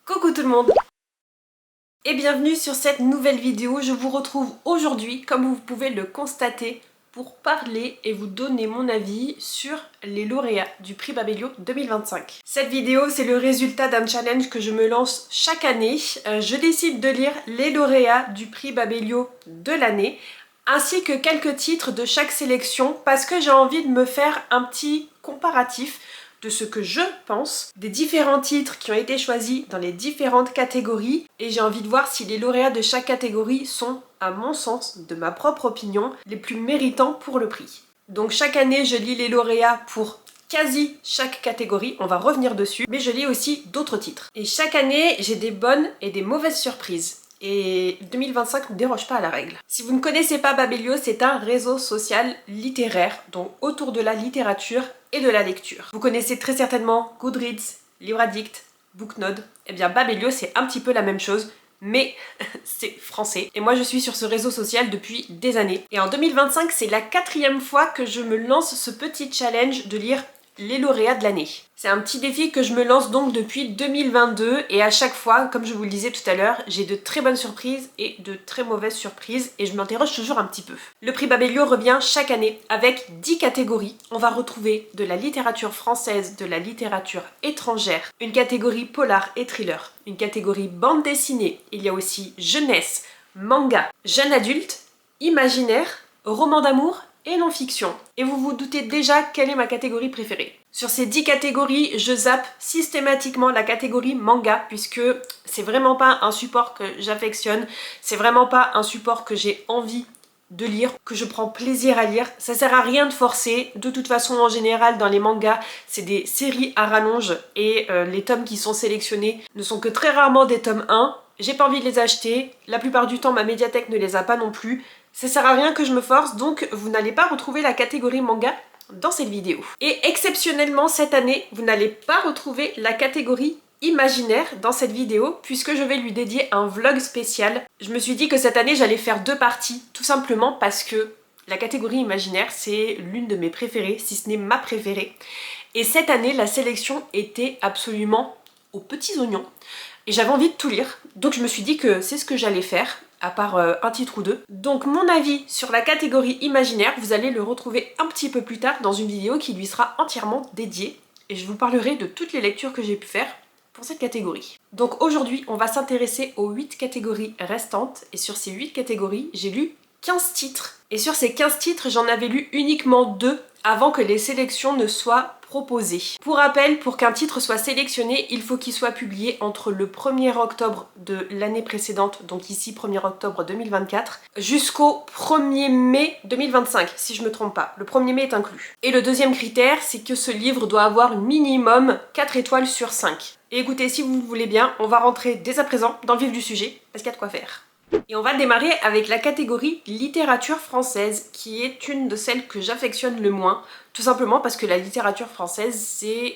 Coucou tout le monde et bienvenue sur cette nouvelle vidéo. Je vous retrouve aujourd'hui, comme vous pouvez le constater, pour parler et vous donner mon avis sur les lauréats du prix Babelio 2025. Cette vidéo, c'est le résultat d'un challenge que je me lance chaque année. Je décide de lire les lauréats du prix Babelio de l'année, ainsi que quelques titres de chaque sélection, parce que j'ai envie de me faire un petit comparatif de ce que je pense des différents titres qui ont été choisis dans les différentes catégories, et j'ai envie de voir si les lauréats de chaque catégorie sont, à mon sens, de ma propre opinion, les plus méritants pour le prix. Donc chaque année, je lis les lauréats pour quasi chaque catégorie, on va revenir dessus, mais je lis aussi d'autres titres. Et chaque année, j'ai des bonnes et des mauvaises surprises. Et 2025 ne déroge pas à la règle. Si vous ne connaissez pas Babelio, c'est un réseau social littéraire, donc autour de la littérature et de la lecture. Vous connaissez très certainement Goodreads, Livre Addict, Booknode. Eh bien Babelio, c'est un petit peu la même chose, mais c'est français. Et moi je suis sur ce réseau social depuis des années. Et en 2025, c'est la 4e fois que je me lance ce petit challenge de lire les lauréats de l'année. C'est un petit défi que je me lance donc depuis 2022 et à chaque fois, comme je vous le disais tout à l'heure, j'ai de très bonnes surprises et de très mauvaises surprises et je m'interroge toujours un petit peu. Le prix Babelio revient chaque année avec 10 catégories. On va retrouver de la littérature française, de la littérature étrangère, une catégorie polar et thriller, une catégorie bande dessinée, il y a aussi jeunesse, manga, jeune adulte, imaginaire, roman d'amour et non-fiction. Et vous vous doutez déjà quelle est ma catégorie préférée. Sur ces 10 catégories, je zappe systématiquement la catégorie manga, puisque c'est vraiment pas un support que j'affectionne, c'est vraiment pas un support que j'ai envie de lire, que je prends plaisir à lire. Ça sert à rien de forcer. De toute façon, en général, dans les mangas, c'est des séries à rallonge et les tomes qui sont sélectionnés ne sont que très rarement des tomes 1. J'ai pas envie de les acheter. La plupart du temps, ma médiathèque ne les a pas non plus. Ça sert à rien que je me force, donc vous n'allez pas retrouver la catégorie manga dans cette vidéo. Et exceptionnellement, cette année, vous n'allez pas retrouver la catégorie imaginaire dans cette vidéo, puisque je vais lui dédier un vlog spécial. Je me suis dit que cette année, j'allais faire 2 parties, tout simplement parce que la catégorie imaginaire, c'est l'une de mes préférées, si ce n'est ma préférée. Et cette année, la sélection était absolument aux petits oignons. Et j'avais envie de tout lire, donc je me suis dit que c'est ce que j'allais faire, à part un titre ou deux. Donc mon avis sur la catégorie imaginaire, vous allez le retrouver un petit peu plus tard dans une vidéo qui lui sera entièrement dédiée. Et je vous parlerai de toutes les lectures que j'ai pu faire pour cette catégorie. Donc aujourd'hui, on va s'intéresser aux 8 catégories restantes. Et sur ces 8 catégories, j'ai lu 15 titres. Et sur ces 15 titres, j'en avais lu uniquement 2 avant que les sélections ne soient proposées. Pour rappel, pour qu'un titre soit sélectionné, il faut qu'il soit publié entre le 1er octobre de l'année précédente, donc ici 1er octobre 2024, jusqu'au 1er mai 2025, si je me trompe pas. Le 1er mai est inclus. Et le deuxième critère, c'est que ce livre doit avoir minimum 4 étoiles sur 5. Et écoutez, si vous le voulez bien, on va rentrer dès à présent dans le vif du sujet, parce qu'il y a de quoi faire. Et on va démarrer avec la catégorie littérature française, qui est une de celles que j'affectionne le moins, tout simplement parce que la littérature française, c'est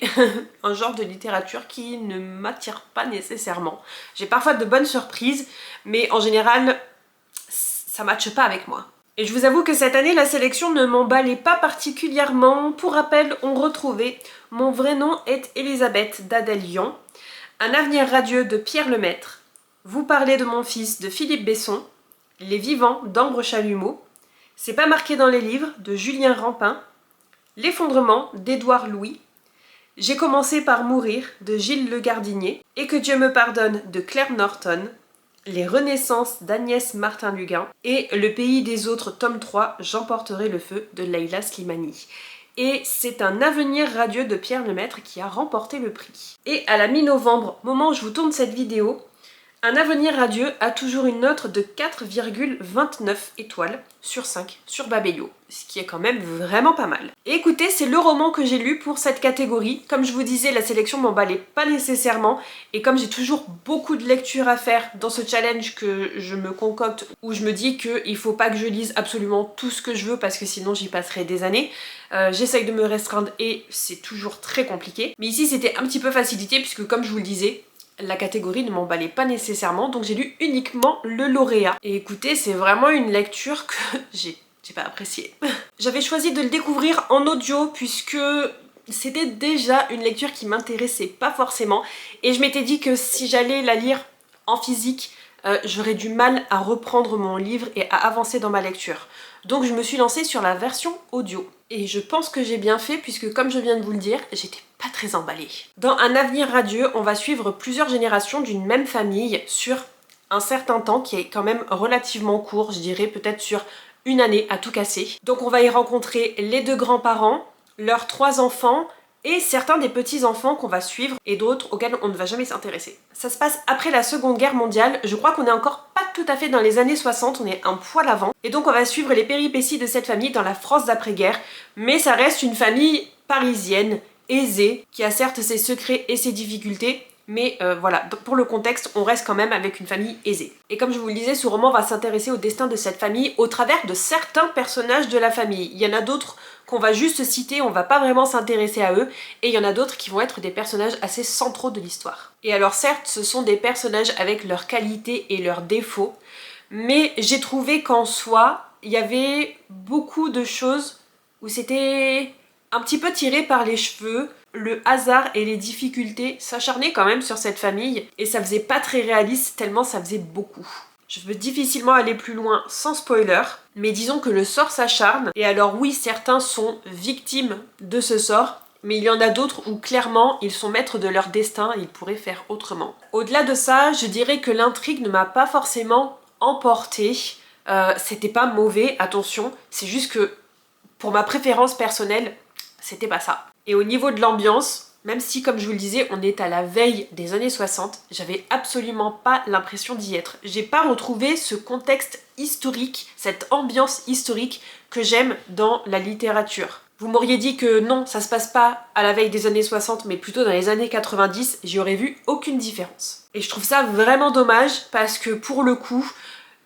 un genre de littérature qui ne m'attire pas nécessairement. J'ai parfois de bonnes surprises, mais en général, ça matche pas avec moi. Et je vous avoue que cette année, la sélection ne m'emballait pas particulièrement. Pour rappel, on retrouvait Mon vrai nom est Elisabeth d'Adèle Lyon, Un avenir radieux de Pierre Lemaitre, Vous parlez de mon fils de Philippe Besson, Les vivants d'Ambre Chalumeau, C'est pas marqué dans les livres de Julien Rampin, L'effondrement d'Édouard Louis, J'ai commencé par mourir de Gilles Le Gardinier, Et que Dieu me pardonne de Claire Norton, Les renaissances d'Agnès Martin-Lugan et Le pays des autres tome 3, J'emporterai le feu de Leïla Slimani. Et c'est Un avenir radieux de Pierre Lemaitre qui a remporté le prix. Et à la mi-novembre, moment où je vous tourne cette vidéo, Un avenir radieux a toujours une note de 4,29 étoiles sur 5 sur Babelio, ce qui est quand même vraiment pas mal. Et écoutez, c'est le roman que j'ai lu pour cette catégorie. Comme je vous disais, la sélection m'emballait pas nécessairement, et comme j'ai toujours beaucoup de lectures à faire dans ce challenge que je me concocte, où je me dis qu'il faut pas que je lise absolument tout ce que je veux parce que sinon j'y passerai des années, j'essaye de me restreindre et c'est toujours très compliqué. Mais ici c'était un petit peu facilité puisque comme je vous le disais, la catégorie ne m'emballait pas nécessairement, donc j'ai lu uniquement le lauréat. Et écoutez, c'est vraiment une lecture que j'ai pas appréciée. J'avais choisi de le découvrir en audio puisque c'était déjà une lecture qui m'intéressait pas forcément et je m'étais dit que si j'allais la lire en physique, j'aurais du mal à reprendre mon livre et à avancer dans ma lecture. Donc je me suis lancée sur la version audio. Et je pense que j'ai bien fait puisque comme je viens de vous le dire, j'étais pas très emballée. Dans Un avenir radieux, on va suivre plusieurs générations d'une même famille sur un certain temps qui est quand même relativement court, je dirais peut-être sur une année à tout casser. Donc on va y rencontrer les 2 grands-parents, leurs 3 enfants et certains des petits-enfants qu'on va suivre et d'autres auxquels on ne va jamais s'intéresser. Ça se passe après la Seconde Guerre mondiale, je crois qu'on est encore pas tout à fait dans les années 60, on est un poil avant. Et donc on va suivre les péripéties de cette famille dans la France d'après-guerre, mais ça reste une famille parisienne, aisée, qui a certes ses secrets et ses difficultés, mais voilà, pour le contexte, on reste quand même avec une famille aisée. Et comme je vous le disais, ce roman va s'intéresser au destin de cette famille au travers de certains personnages de la famille. Il y en a d'autres qu'on va juste citer, on va pas vraiment s'intéresser à eux, et il y en a d'autres qui vont être des personnages assez centraux de l'histoire. Et alors certes, ce sont des personnages avec leurs qualités et leurs défauts, mais j'ai trouvé qu'en soi, il y avait beaucoup de choses où c'était un petit peu tiré par les cheveux, le hasard et les difficultés s'acharnaient quand même sur cette famille, et ça faisait pas très réaliste tellement ça faisait beaucoup. Je peux difficilement aller plus loin sans spoiler, mais disons que le sort s'acharne, et alors oui, certains sont victimes de ce sort, mais il y en a d'autres où clairement ils sont maîtres de leur destin et ils pourraient faire autrement. Au-delà de ça, je dirais que l'intrigue ne m'a pas forcément emportée. C'était pas mauvais, attention, c'est juste que pour ma préférence personnelle, c'était pas ça. Et au niveau de l'ambiance, même si, comme je vous le disais, on est à la veille des années 60, j'avais absolument pas l'impression d'y être. J'ai pas retrouvé ce contexte historique, cette ambiance historique que j'aime dans la littérature. Vous m'auriez dit que non, ça se passe pas à la veille des années 60, mais plutôt dans les années 90, j'y aurais vu aucune différence. Et je trouve ça vraiment dommage parce que pour le coup,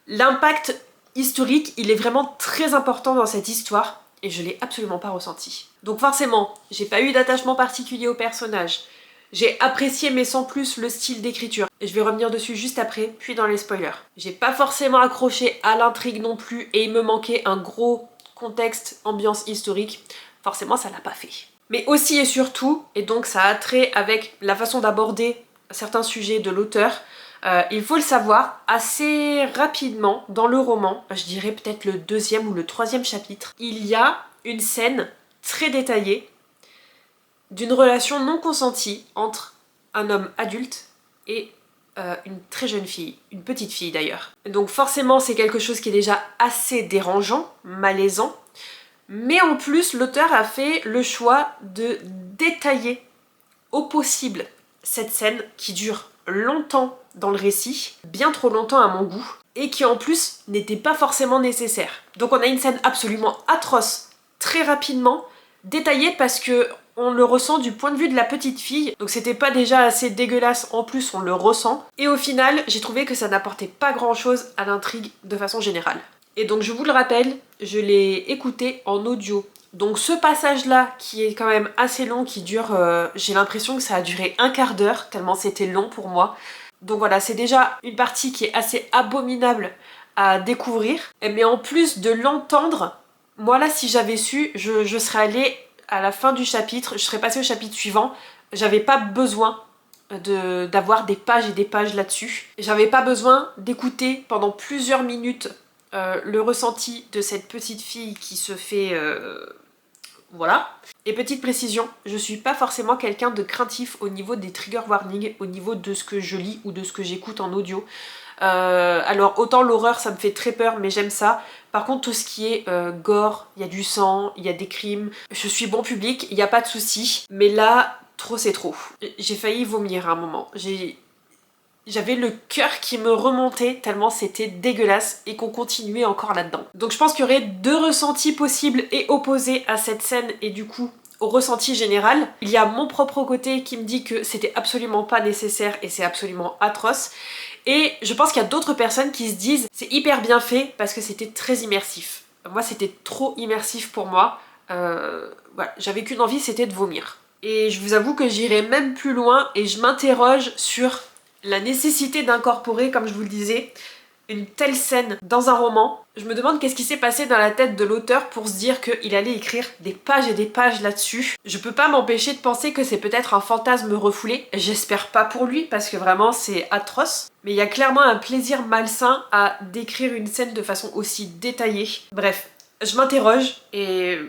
l'impact historique, il est vraiment très important dans cette histoire. Et je l'ai absolument pas ressenti. Donc forcément, j'ai pas eu d'attachement particulier au personnage. J'ai apprécié mais sans plus le style d'écriture. Et je vais revenir dessus juste après, puis dans les spoilers. J'ai pas forcément accroché à l'intrigue non plus et il me manquait un gros contexte, ambiance historique. Forcément, ça l'a pas fait. Mais aussi et surtout, et donc ça a trait avec la façon d'aborder certains sujets de l'auteur, il faut le savoir, assez rapidement dans le roman, je dirais peut-être le 2e ou le 3e chapitre, il y a une scène très détaillée d'une relation non consentie entre un homme adulte et une très jeune fille, une petite fille d'ailleurs. Donc forcément c'est quelque chose qui est déjà assez dérangeant, malaisant, mais en plus l'auteur a fait le choix de détailler au possible cette scène qui dure longtemps dans le récit, bien trop longtemps à mon goût, et qui en plus n'était pas forcément nécessaire. Donc on a une scène absolument atroce, très rapidement, détaillée parce que on le ressent du point de vue de la petite fille, donc c'était pas déjà assez dégueulasse, en plus on le ressent, et au final j'ai trouvé que ça n'apportait pas grand chose à l'intrigue de façon générale. Et donc je vous le rappelle, je l'ai écouté en audio. Donc ce passage-là, qui est quand même assez long, qui dure, j'ai l'impression que ça a duré un quart d'heure, tellement c'était long pour moi. Donc voilà, c'est déjà une partie qui est assez abominable à découvrir. Mais en plus de l'entendre, moi là, si j'avais su, je serais allée à la fin du chapitre, je serais passée au chapitre suivant. J'avais pas besoin d'avoir des pages et des pages là-dessus. J'avais pas besoin d'écouter pendant plusieurs minutes le ressenti de cette petite fille qui se fait... voilà. Et petite précision, je suis pas forcément quelqu'un de craintif au niveau des trigger warnings, au niveau de ce que je lis ou de ce que j'écoute en audio. Alors autant l'horreur ça me fait très peur mais j'aime ça. Par contre tout ce qui est gore, il y a du sang, il y a des crimes, je suis bon public, il n'y a pas de souci. Mais là, trop c'est trop. J'ai failli vomir à un moment. J'avais le cœur qui me remontait tellement c'était dégueulasse et qu'on continuait encore là-dedans. Donc je pense qu'il y aurait 2 ressentis possibles et opposés à cette scène et du coup au ressenti général. Il y a mon propre côté qui me dit que c'était absolument pas nécessaire et c'est absolument atroce. Et je pense qu'il y a d'autres personnes qui se disent c'est hyper bien fait parce que c'était très immersif. Moi c'était trop immersif pour moi. Voilà, j'avais qu'une envie, c'était de vomir. Et je vous avoue que j'irai même plus loin et je m'interroge sur la nécessité d'incorporer, comme je vous le disais, une telle scène dans un roman. Je me demande qu'est-ce qui s'est passé dans la tête de l'auteur pour se dire qu'il allait écrire des pages et des pages là-dessus. Je peux pas m'empêcher de penser que c'est peut-être un fantasme refoulé. J'espère pas pour lui parce que vraiment c'est atroce. Mais il y a clairement un plaisir malsain à décrire une scène de façon aussi détaillée. Bref, je m'interroge et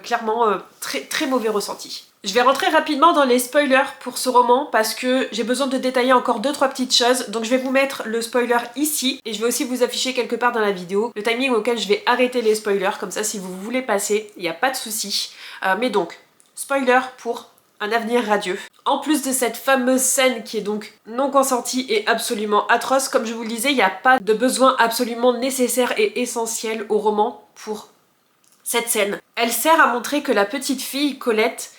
clairement très très mauvais ressenti. Je vais rentrer rapidement dans les spoilers pour ce roman parce que j'ai besoin de détailler encore 2-3 petites choses. Donc je vais vous mettre le spoiler ici et je vais aussi vous afficher quelque part dans la vidéo le timing auquel je vais arrêter les spoilers. Comme ça, si vous voulez passer, il n'y a pas de souci. Mais donc, spoiler pour Un avenir radieux. En plus de cette fameuse scène qui est donc non consentie et absolument atroce, comme je vous le disais, il n'y a pas de besoin absolument nécessaire et essentiel au roman pour cette scène. Elle sert à montrer que la petite fille, Colette,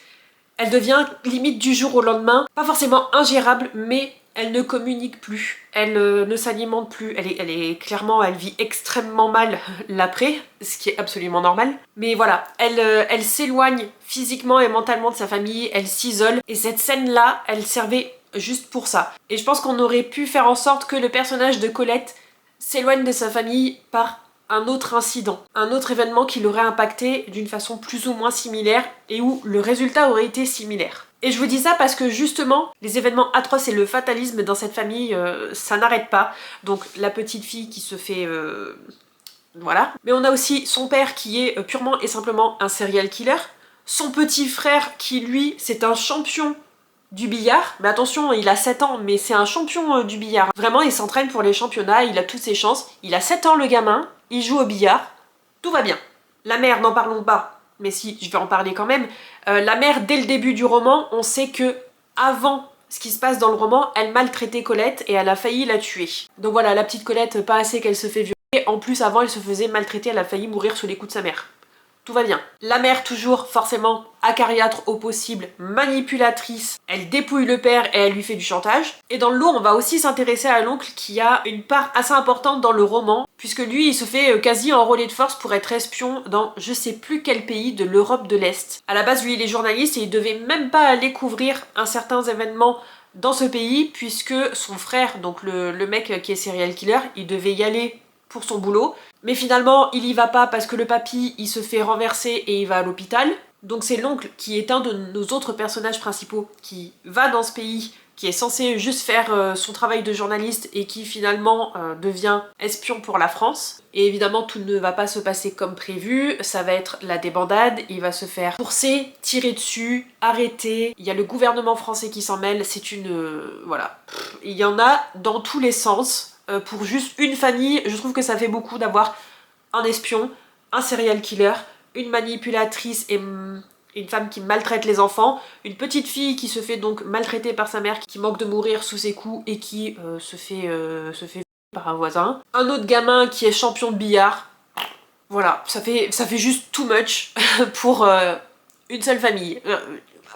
elle devient limite du jour au lendemain, pas forcément ingérable, mais elle ne communique plus, elle ne s'alimente plus, elle vit extrêmement mal l'après, ce qui est absolument normal. Mais voilà, elle s'éloigne physiquement et mentalement de sa famille, elle s'isole, et cette scène-là, elle servait juste pour ça. Et je pense qu'on aurait pu faire en sorte que le personnage de Colette s'éloigne de sa famille par un autre incident, un autre événement qui l'aurait impacté d'une façon plus ou moins similaire et où le résultat aurait été similaire. Et je vous dis ça parce que justement, les événements atroces et le fatalisme dans cette famille, ça n'arrête pas. Donc la petite fille qui se fait... voilà. Mais on a aussi son père qui est purement et simplement un serial killer. Son petit frère qui, lui, c'est un champion du billard, mais attention, il a 7 ans, mais c'est un champion du billard. Vraiment, il s'entraîne pour les championnats, il a toutes ses chances. Il a 7 ans le gamin, il joue au billard, tout va bien. La mère, n'en parlons pas, mais si, je vais en parler quand même. La mère, dès le début du roman, on sait que avant ce qui se passe dans le roman, elle maltraitait Colette et elle a failli la tuer. Donc voilà, la petite Colette, pas assez qu'elle se fait violer, en plus avant elle se faisait maltraiter, elle a failli mourir sous les coups de sa mère. Tout va bien. La mère, toujours forcément acariâtre au possible, manipulatrice, elle dépouille le père et elle lui fait du chantage. Et dans le lot, on va aussi s'intéresser à l'oncle qui a une part assez importante dans le roman, puisque lui, il se fait quasi enrôler de force pour être espion dans je sais plus quel pays de l'Europe de l'Est. À la base, lui, il est journaliste et il devait même pas aller couvrir un certain événement dans ce pays, puisque son frère, donc le mec qui est serial killer, il devait y aller pour son boulot, mais finalement il y va pas parce que le papy il se fait renverser et il va à l'hôpital. Donc c'est l'oncle qui est un de nos autres personnages principaux qui va dans ce pays, qui est censé juste faire son travail de journaliste et qui finalement devient espion pour la France. Et évidemment tout ne va pas se passer comme prévu, ça va être la débandade, il va se faire courser, tirer dessus, arrêter, il y a le gouvernement français qui s'en mêle, c'est une... voilà. Il y en a dans tous les sens. Pour juste une famille, je trouve que ça fait beaucoup d'avoir un espion, un serial killer, une manipulatrice et une femme qui maltraite les enfants, une petite fille qui se fait donc maltraiter par sa mère, qui manque de mourir sous ses coups et qui se fait par un voisin, un autre gamin qui est champion de billard. Voilà, ça fait juste too much pour une seule famille.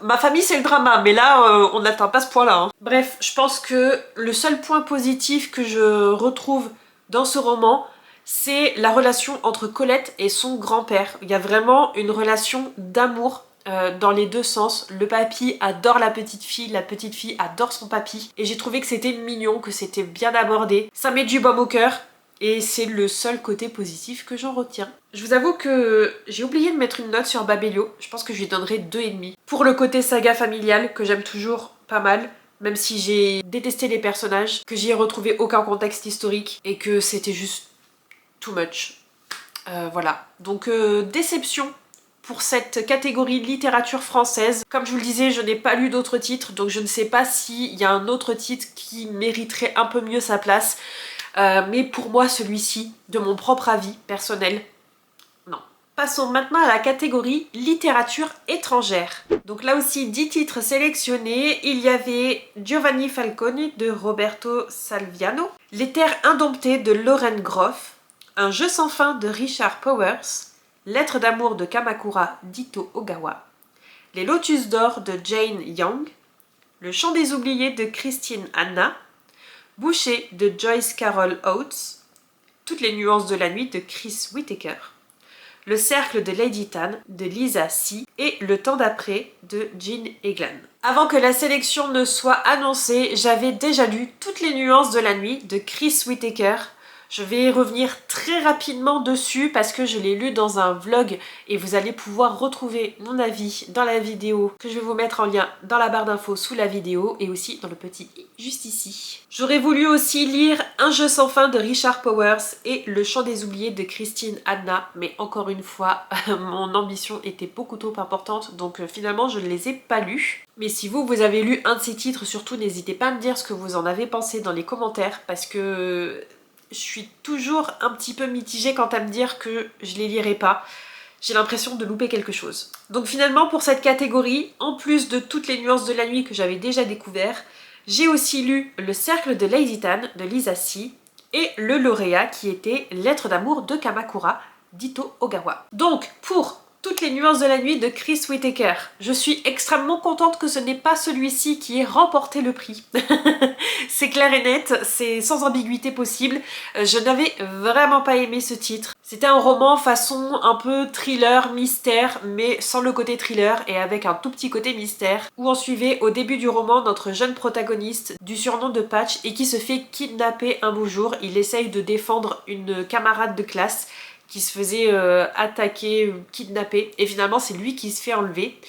Ma famille c'est le drama, mais là on n'atteint pas ce point là. Hein. Bref, je pense que le seul point positif que je retrouve dans ce roman, c'est la relation entre Colette et son grand-père. Il y a vraiment une relation d'amour dans les deux sens. Le papy adore la petite fille adore son papy. Et j'ai trouvé que c'était mignon, que c'était bien abordé. Ça met du baume au cœur. Et c'est le seul côté positif que j'en retiens. Je vous avoue que j'ai oublié de mettre une note sur Babelio. Je pense que je lui donnerai 2,5. Pour le côté saga familiale, que j'aime toujours pas mal, même si j'ai détesté les personnages, que j'y ai retrouvé aucun contexte historique et que c'était juste too much. Voilà. Donc déception pour cette catégorie littérature française. Comme je vous le disais, je n'ai pas lu d'autres titres, donc je ne sais pas s'il y a un autre titre qui mériterait un peu mieux sa place. Mais pour moi, celui-ci, de mon propre avis personnel, non. Passons maintenant à la catégorie littérature étrangère. Donc là aussi, 10 titres sélectionnés. Il y avait Giovanni Falcone de Roberto Salviano, Les Terres Indomptées de Lauren Groff, Un jeu sans fin de Richard Powers, Lettres d'amour de Kamakura d'Ito Ogawa, Les Lotus d'or de Jane Young, Le Chant des oubliés de Christine Anna, Boucher de Joyce Carol Oates, Toutes les nuances de la nuit de Chris Whittaker, Le cercle de Lady Tan de Lisa C et Le temps d'après de Jean Eglan. Avant que la sélection ne soit annoncée, j'avais déjà lu Toutes les nuances de la nuit de Chris Whittaker. Je vais revenir très rapidement dessus parce que je l'ai lu dans un vlog et vous allez pouvoir retrouver mon avis dans la vidéo que je vais vous mettre en lien dans la barre d'infos sous la vidéo et aussi dans le petit i juste ici. J'aurais voulu aussi lire Un jeu sans fin de Richard Powers et Le chant des oubliés de Christine Hanna, mais encore une fois, mon ambition était beaucoup trop importante, donc finalement je ne les ai pas lus. Mais si vous avez lu un de ces titres, surtout n'hésitez pas à me dire ce que vous en avez pensé dans les commentaires, parce que je suis toujours un petit peu mitigée quant à me dire que je les lirai pas. J'ai l'impression de louper quelque chose. Donc finalement pour cette catégorie, en plus de toutes les nuances de la nuit que j'avais déjà découvert, j'ai aussi lu Le cercle de Lady Tan de Lisa C et le lauréat qui était Lettre d'amour de Kamakura d'Ito Ogawa. Donc pour toutes les nuances de la nuit de Chris Whittaker, je suis extrêmement contente que ce n'est pas celui-ci qui ait remporté le prix. C'est clair et net, c'est sans ambiguïté possible. Je n'avais vraiment pas aimé ce titre. C'était un roman façon un peu thriller, mystère, mais sans le côté thriller et avec un tout petit côté mystère, où on suivait au début du roman notre jeune protagoniste du surnom de Patch et qui se fait kidnapper un beau jour. Il essaye de défendre une camarade de classe qui se faisait attaquer, kidnapper, et finalement c'est lui qui se fait enlever.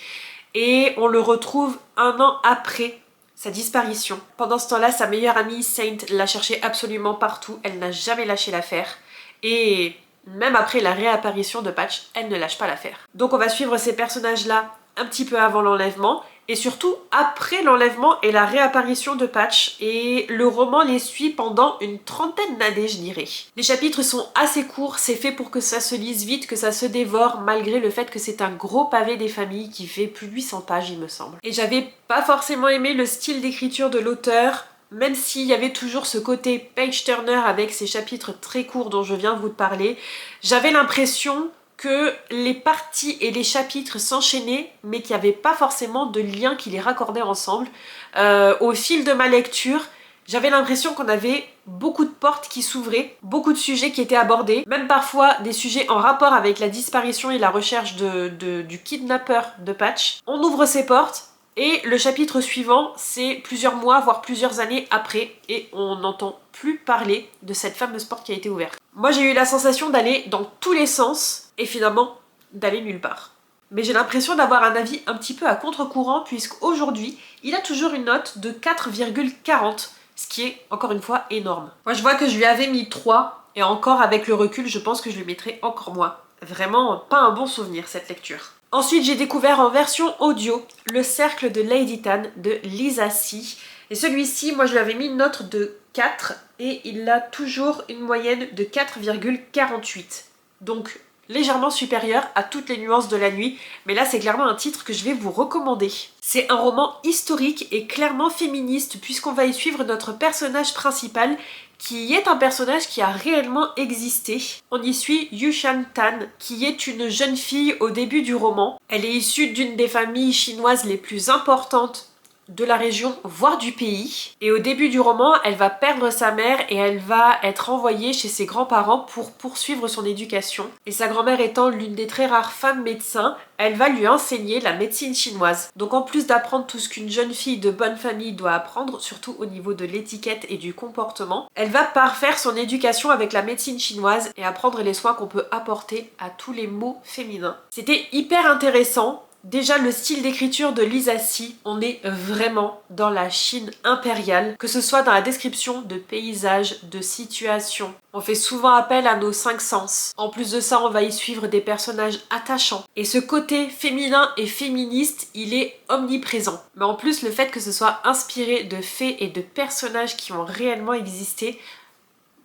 Et on le retrouve un an après sa disparition. Pendant ce temps-là, sa meilleure amie Saint l'a cherché absolument partout, elle n'a jamais lâché l'affaire. Et même après la réapparition de Patch, elle ne lâche pas l'affaire. Donc on va suivre ces personnages-là un petit peu avant l'enlèvement, et surtout après l'enlèvement et la réapparition de Patch, et le roman les suit pendant une trentaine d'années, je dirais. Les chapitres sont assez courts, c'est fait pour que ça se lise vite, que ça se dévore, malgré le fait que c'est un gros pavé des familles qui fait plus de 800 pages, il me semble. Et j'avais pas forcément aimé le style d'écriture de l'auteur, même s'il y avait toujours ce côté page-turner avec ces chapitres très courts dont je viens de vous parler. J'avais l'impression que les parties et les chapitres s'enchaînaient, mais qu'il n'y avait pas forcément de lien qui les raccordait ensemble. Au fil de ma lecture, j'avais l'impression qu'on avait beaucoup de portes qui s'ouvraient, beaucoup de sujets qui étaient abordés, même parfois des sujets en rapport avec la disparition et la recherche du kidnappeur de Patch. On ouvre ces portes, et le chapitre suivant, c'est plusieurs mois, voire plusieurs années après, et on n'entend plus parler de cette fameuse porte qui a été ouverte. Moi j'ai eu la sensation d'aller dans tous les sens, et finalement d'aller nulle part. Mais j'ai l'impression d'avoir un avis un petit peu à contre-courant, puisqu'aujourd'hui, il a toujours une note de 4,40, ce qui est, encore une fois, énorme. Moi je vois que je lui avais mis 3, et encore avec le recul, je pense que je lui mettrai encore moins. Vraiment pas un bon souvenir cette lecture. Ensuite, j'ai découvert en version audio Le cercle de Lady Tan de Lisa C. Et celui-ci, moi je lui avais mis une note de 4 et il a toujours une moyenne de 4,48. Donc légèrement supérieur à toutes les nuances de la nuit, mais là c'est clairement un titre que je vais vous recommander. C'est un roman historique et clairement féministe puisqu'on va y suivre notre personnage principal qui est un personnage qui a réellement existé. On y suit Yushan Tan, qui est une jeune fille au début du roman. Elle est issue d'une des familles chinoises les plus importantes de la région, voire du pays. Et au début du roman, elle va perdre sa mère et elle va être envoyée chez ses grands-parents pour poursuivre son éducation. Et sa grand-mère étant l'une des très rares femmes médecins, elle va lui enseigner la médecine chinoise. Donc en plus d'apprendre tout ce qu'une jeune fille de bonne famille doit apprendre, surtout au niveau de l'étiquette et du comportement, elle va parfaire son éducation avec la médecine chinoise et apprendre les soins qu'on peut apporter à tous les maux féminins. C'était hyper intéressant. Déjà le style d'écriture de Lisa C, on est vraiment dans la Chine impériale, que ce soit dans la description de paysages, de situations. On fait souvent appel à nos 5 sens. En plus de ça, on va y suivre des personnages attachants. Et ce côté féminin et féministe, il est omniprésent. Mais en plus, le fait que ce soit inspiré de faits et de personnages qui ont réellement existé,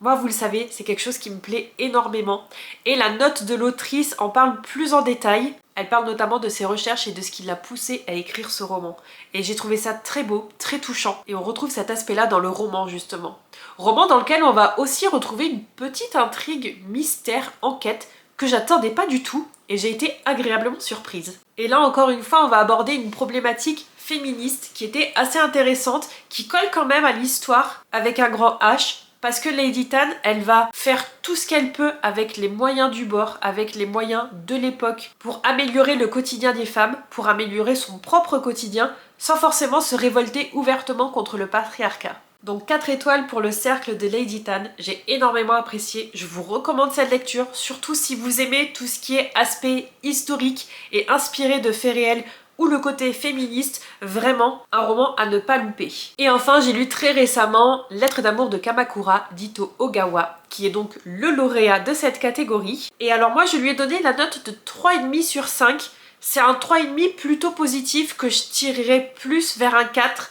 moi, vous le savez, c'est quelque chose qui me plaît énormément. Et la note de l'autrice en parle plus en détail. Elle parle notamment de ses recherches et de ce qui l'a poussée à écrire ce roman. Et j'ai trouvé ça très beau, très touchant. Et on retrouve cet aspect-là dans le roman, justement. Roman dans lequel on va aussi retrouver une petite intrigue, mystère, enquête, que j'attendais pas du tout. Et j'ai été agréablement surprise. Et là, encore une fois, on va aborder une problématique féministe qui était assez intéressante, qui colle quand même à l'histoire avec un grand H. Parce que Lady Tan, elle va faire tout ce qu'elle peut avec les moyens du bord, avec les moyens de l'époque, pour améliorer le quotidien des femmes, pour améliorer son propre quotidien, sans forcément se révolter ouvertement contre le patriarcat. Donc 4 étoiles pour Le Cercle de Lady Tan, j'ai énormément apprécié, je vous recommande cette lecture, surtout si vous aimez tout ce qui est aspect historique et inspiré de faits réels ou le côté féministe, vraiment un roman à ne pas louper. Et enfin j'ai lu très récemment Lettres d'amour de Kamakura d'Ito Ogawa, qui est donc le lauréat de cette catégorie. Et alors moi je lui ai donné la note de 3,5 sur 5, c'est un 3,5 plutôt positif que je tirerais plus vers un 4.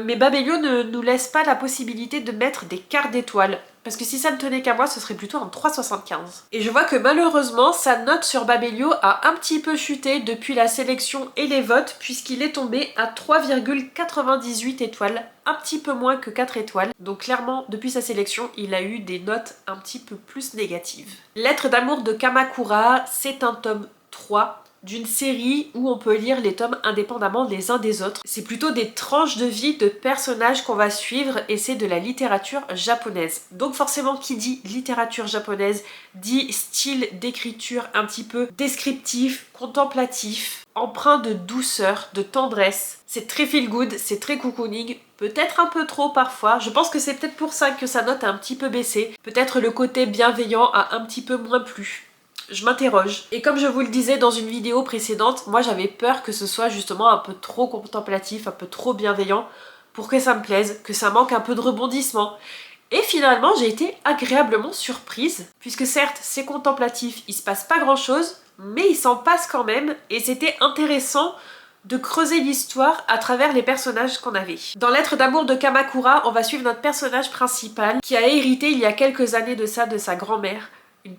Mais Babelio ne nous laisse pas la possibilité de mettre des quarts d'étoiles. Parce que si ça ne tenait qu'à moi, ce serait plutôt un 3,75. Et je vois que malheureusement, sa note sur Babelio a un petit peu chuté depuis la sélection et les votes, puisqu'il est tombé à 3,98 étoiles, un petit peu moins que 4 étoiles. Donc clairement, depuis sa sélection, il a eu des notes un petit peu plus négatives. Lettres d'amour de Kamakura, c'est un tome 3 d'une série où on peut lire les tomes indépendamment les uns des autres. C'est plutôt des tranches de vie de personnages qu'on va suivre et c'est de la littérature japonaise. Donc forcément qui dit littérature japonaise dit style d'écriture un petit peu descriptif, contemplatif, empreint de douceur, de tendresse. C'est très feel good, c'est très cocooning, peut-être un peu trop parfois. Je pense que c'est peut-être pour ça que sa note a un petit peu baissé. Peut-être le côté bienveillant a un petit peu moins plu. Je m'interroge. Et comme je vous le disais dans une vidéo précédente, moi j'avais peur que ce soit justement un peu trop contemplatif, un peu trop bienveillant pour que ça me plaise, que ça manque un peu de rebondissement. Et finalement j'ai été agréablement surprise, puisque certes c'est contemplatif, il se passe pas grand chose, mais il s'en passe quand même, et c'était intéressant de creuser l'histoire à travers les personnages qu'on avait. Dans Lettres d'amour de Kamakura, on va suivre notre personnage principal qui a hérité il y a quelques années de ça de sa grand-mère. Une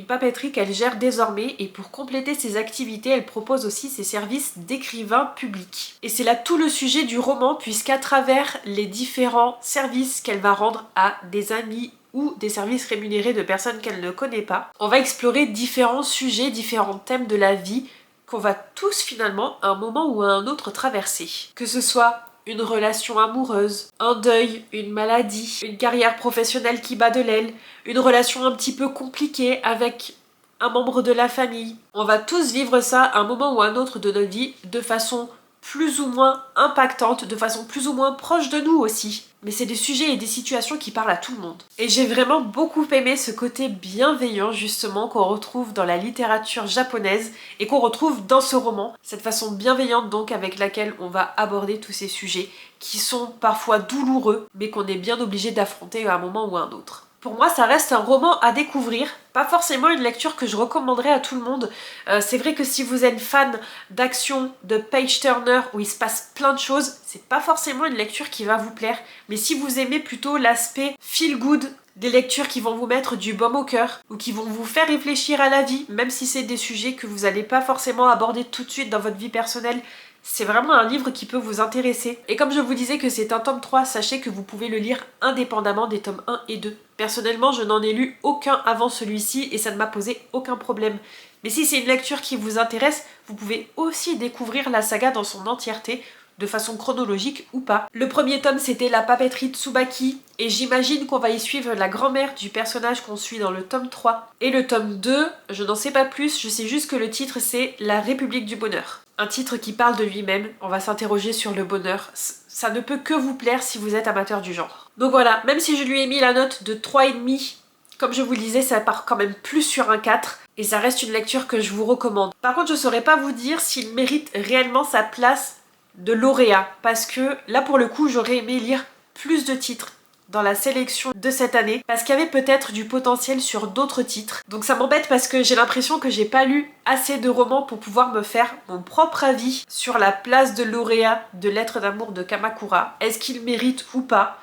papeterie qu'elle gère désormais et pour compléter ses activités, elle propose aussi ses services d'écrivain public. Et c'est là tout le sujet du roman puisqu'à travers les différents services qu'elle va rendre à des amis ou des services rémunérés de personnes qu'elle ne connaît pas, on va explorer différents sujets, différents thèmes de la vie qu'on va tous finalement à un moment ou à un autre traverser. Que ce soit une relation amoureuse, un deuil, une maladie, une carrière professionnelle qui bat de l'aile, une relation un petit peu compliquée avec un membre de la famille. On va tous vivre ça à un moment ou à un autre de notre vie de façon plus ou moins impactante, de façon plus ou moins proche de nous aussi. Mais c'est des sujets et des situations qui parlent à tout le monde. Et j'ai vraiment beaucoup aimé ce côté bienveillant justement qu'on retrouve dans la littérature japonaise et qu'on retrouve dans ce roman. Cette façon bienveillante donc avec laquelle on va aborder tous ces sujets qui sont parfois douloureux mais qu'on est bien obligé d'affronter à un moment ou à un autre. Pour moi, ça reste un roman à découvrir, pas forcément une lecture que je recommanderais à tout le monde. C'est vrai que si vous êtes fan d'action, de page turner, où il se passe plein de choses, c'est pas forcément une lecture qui va vous plaire. Mais si vous aimez plutôt l'aspect feel good, des lectures qui vont vous mettre du baume au cœur, ou qui vont vous faire réfléchir à la vie, même si c'est des sujets que vous n'allez pas forcément aborder tout de suite dans votre vie personnelle, c'est vraiment un livre qui peut vous intéresser. Et comme je vous disais que c'est un tome 3, sachez que vous pouvez le lire indépendamment des tomes 1 et 2. Personnellement, je n'en ai lu aucun avant celui-ci et ça ne m'a posé aucun problème. Mais si c'est une lecture qui vous intéresse, vous pouvez aussi découvrir la saga dans son entièreté, de façon chronologique ou pas. Le premier tome c'était La papeterie Tsubaki et j'imagine qu'on va y suivre la grand-mère du personnage qu'on suit dans le tome 3. Et le tome 2, je n'en sais pas plus, je sais juste que le titre c'est La République du Bonheur. Un titre qui parle de lui-même, on va s'interroger sur le bonheur. Ça ne peut que vous plaire si vous êtes amateur du genre. Donc voilà, même si je lui ai mis la note de 3,5, comme je vous le disais, ça part quand même plus sur un 4. Et ça reste une lecture que je vous recommande. Par contre, je ne saurais pas vous dire s'il mérite réellement sa place de lauréat, parce que là pour le coup j'aurais aimé lire plus de titres dans la sélection de cette année, parce qu'il y avait peut-être du potentiel sur d'autres titres. Donc ça m'embête parce que j'ai l'impression que j'ai pas lu assez de romans pour pouvoir me faire mon propre avis sur la place de lauréat de Lettres d'amour de Kamakura. Est-ce qu'il mérite ou pas?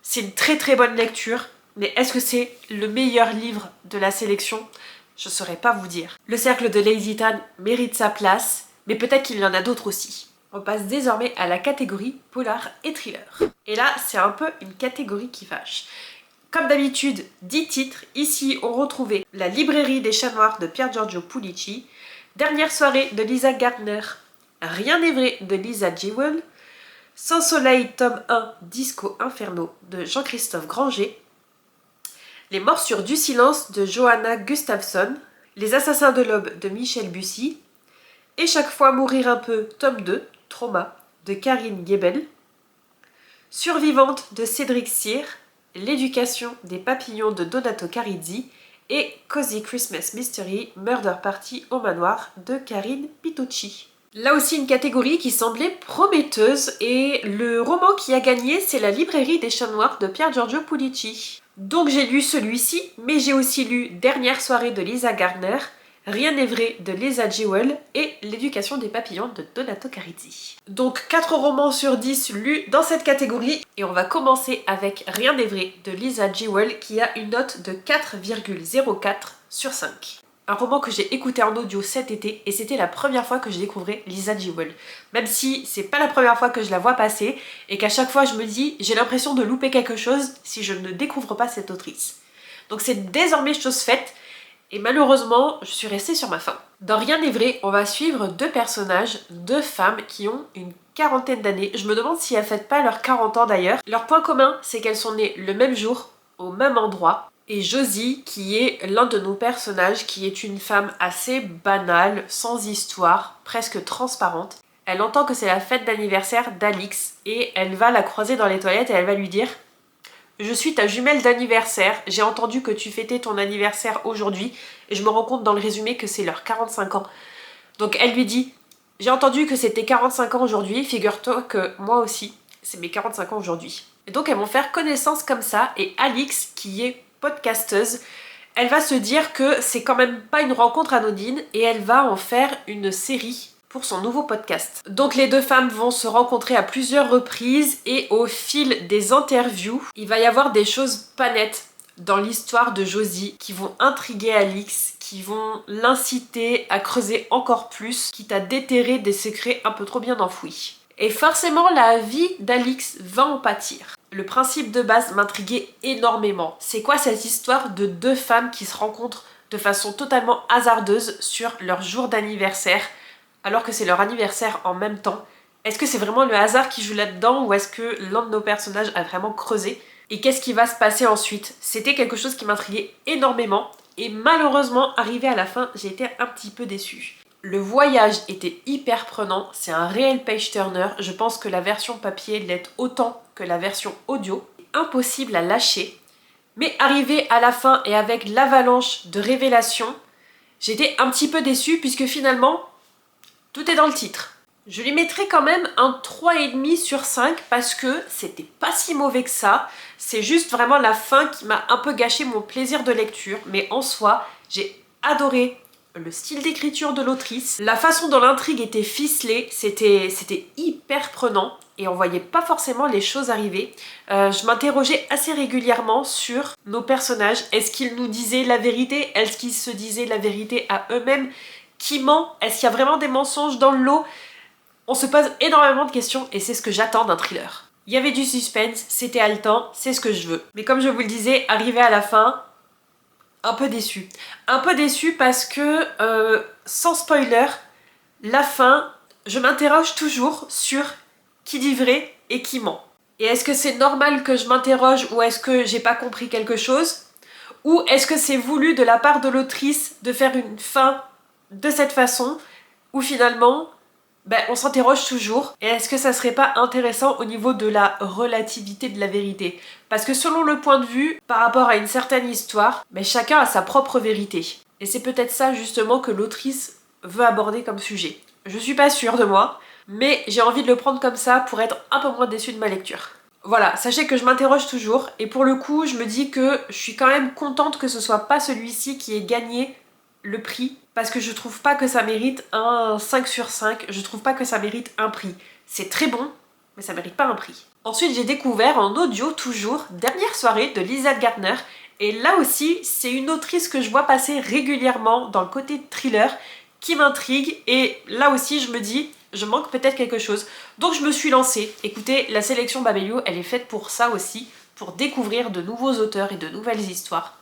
C'est une très très bonne lecture, mais est-ce que c'est le meilleur livre de la sélection? Je saurais pas vous dire. Le Cercle de Lady Tan mérite sa place, mais peut-être qu'il y en a d'autres aussi. On passe désormais à la catégorie polar et thriller. Et là, c'est un peu une catégorie qui fâche. Comme d'habitude, 10 titres. Ici, on retrouvait La librairie des chats noirs de Pier Giorgio Pulici, Dernière soirée de Lisa Gardner, Rien n'est vrai de Lisa Jewell, Sans soleil, tome 1, Disco Inferno de Jean-Christophe Granger, Les morsures du silence de Johanna Gustafsson, Les assassins de l'aube de Michel Bussy, Et chaque fois mourir un peu, tome 2, Trauma, de Karine Gebel, Survivante de Cédric Cyr, L'éducation des papillons de Donato Carizzi et Cozy Christmas Mystery Murder Party au manoir de Karine Pitucci. Là aussi une catégorie qui semblait prometteuse et le roman qui a gagné c'est La librairie des chats noirs de Pier Giorgio Pulici. Donc j'ai lu celui-ci, mais j'ai aussi lu Dernière soirée de Lisa Gardner, Rien n'est vrai de Lisa Jewell et L'éducation des papillons de Donato Carizzi. Donc 4 romans sur 10 lus dans cette catégorie et on va commencer avec Rien n'est vrai de Lisa Jewell qui a une note de 4,04 sur 5. Un roman que j'ai écouté en audio cet été et c'était la première fois que je découvrais Lisa Jewell. Même si c'est pas la première fois que je la vois passer et qu'à chaque fois je me dis j'ai l'impression de louper quelque chose si je ne découvre pas cette autrice. Donc c'est désormais chose faite. Et malheureusement, je suis restée sur ma faim. Dans Rien n'est vrai, on va suivre 2 personnages, 2 femmes qui ont une quarantaine d'années. Je me demande si elles fêtent pas leurs 40 ans d'ailleurs. Leur point commun, c'est qu'elles sont nées le même jour, au même endroit. Et Josie, qui est l'un de nos personnages, qui est une femme assez banale, sans histoire, presque transparente. Elle entend que c'est la fête d'anniversaire d'Alix et elle va la croiser dans les toilettes et elle va lui dire: je suis ta jumelle d'anniversaire, j'ai entendu que tu fêtais ton anniversaire aujourd'hui et je me rends compte dans le résumé que c'est leurs 45 ans. Donc elle lui dit: j'ai entendu que c'était 45 ans aujourd'hui, figure-toi que moi aussi, c'est mes 45 ans aujourd'hui. Et donc elles vont faire connaissance comme ça et Alix, qui est podcasteuse, elle va se dire que c'est quand même pas une rencontre anodine et elle va en faire une série pour son nouveau podcast. Donc les 2 femmes vont se rencontrer à plusieurs reprises et au fil des interviews, il va y avoir des choses pas nettes dans l'histoire de Josie qui vont intriguer Alix, qui vont l'inciter à creuser encore plus, quitte à déterrer des secrets un peu trop bien enfouis. Et forcément la vie d'Alix va en pâtir. Le principe de base m'intriguait énormément. C'est quoi cette histoire de 2 femmes qui se rencontrent de façon totalement hasardeuse sur leur jour d'anniversaire alors que c'est leur anniversaire en même temps? Est-ce que c'est vraiment le hasard qui joue là-dedans ou est-ce que l'un de nos personnages a vraiment creusé? Et qu'est-ce qui va se passer ensuite? C'était quelque chose qui m'intriguait énormément et malheureusement, arrivé à la fin, j'ai été un petit peu déçue. Le voyage était hyper prenant, c'est un réel page-turner, je pense que la version papier l'est autant que la version audio. Impossible à lâcher, mais arrivé à la fin et avec l'avalanche de révélations, j'étais un petit peu déçue puisque finalement, tout est dans le titre. Je lui mettrai quand même un 3,5 sur 5 parce que c'était pas si mauvais que ça. C'est juste vraiment la fin qui m'a un peu gâché mon plaisir de lecture. Mais en soi, j'ai adoré le style d'écriture de l'autrice. La façon dont l'intrigue était ficelée, c'était hyper prenant. Et on voyait pas forcément les choses arriver. Je m'interrogeais assez régulièrement sur nos personnages. Est-ce qu'ils nous disaient la vérité? Est-ce qu'ils se disaient la vérité à eux-mêmes? Qui ment? Est-ce qu'il y a vraiment des mensonges dans le lot? On se pose énormément de questions et c'est ce que j'attends d'un thriller. Il y avait du suspense, c'était haletant, c'est ce que je veux. Mais comme je vous le disais, arrivé à la fin, un peu déçu. Un peu déçu parce que, sans spoiler, la fin, je m'interroge toujours sur qui dit vrai et qui ment. Et est-ce que c'est normal que je m'interroge ou est-ce que j'ai pas compris quelque chose? Ou est-ce que c'est voulu de la part de l'autrice de faire une fin de cette façon, où finalement, on s'interroge toujours. Et est-ce que ça serait pas intéressant au niveau de la relativité de la vérité? Parce que selon le point de vue, par rapport à une certaine histoire, chacun a sa propre vérité. Et c'est peut-être ça justement que l'autrice veut aborder comme sujet. Je suis pas sûre de moi, mais j'ai envie de le prendre comme ça pour être un peu moins déçue de ma lecture. Voilà, sachez que je m'interroge toujours, et pour le coup, je me dis que je suis quand même contente que ce soit pas celui-ci qui ait gagné le prix, parce que je trouve pas que ça mérite un 5 sur 5, je trouve pas que ça mérite un prix. C'est très bon, mais ça mérite pas un prix. Ensuite, j'ai découvert en audio toujours Dernière soirée de Lisa Gardner, et là aussi, c'est une autrice que je vois passer régulièrement dans le côté thriller, qui m'intrigue, et là aussi, je me dis, je manque peut-être quelque chose. Donc je me suis lancée. Écoutez, la sélection Babelio, elle est faite pour ça aussi, pour découvrir de nouveaux auteurs et de nouvelles histoires.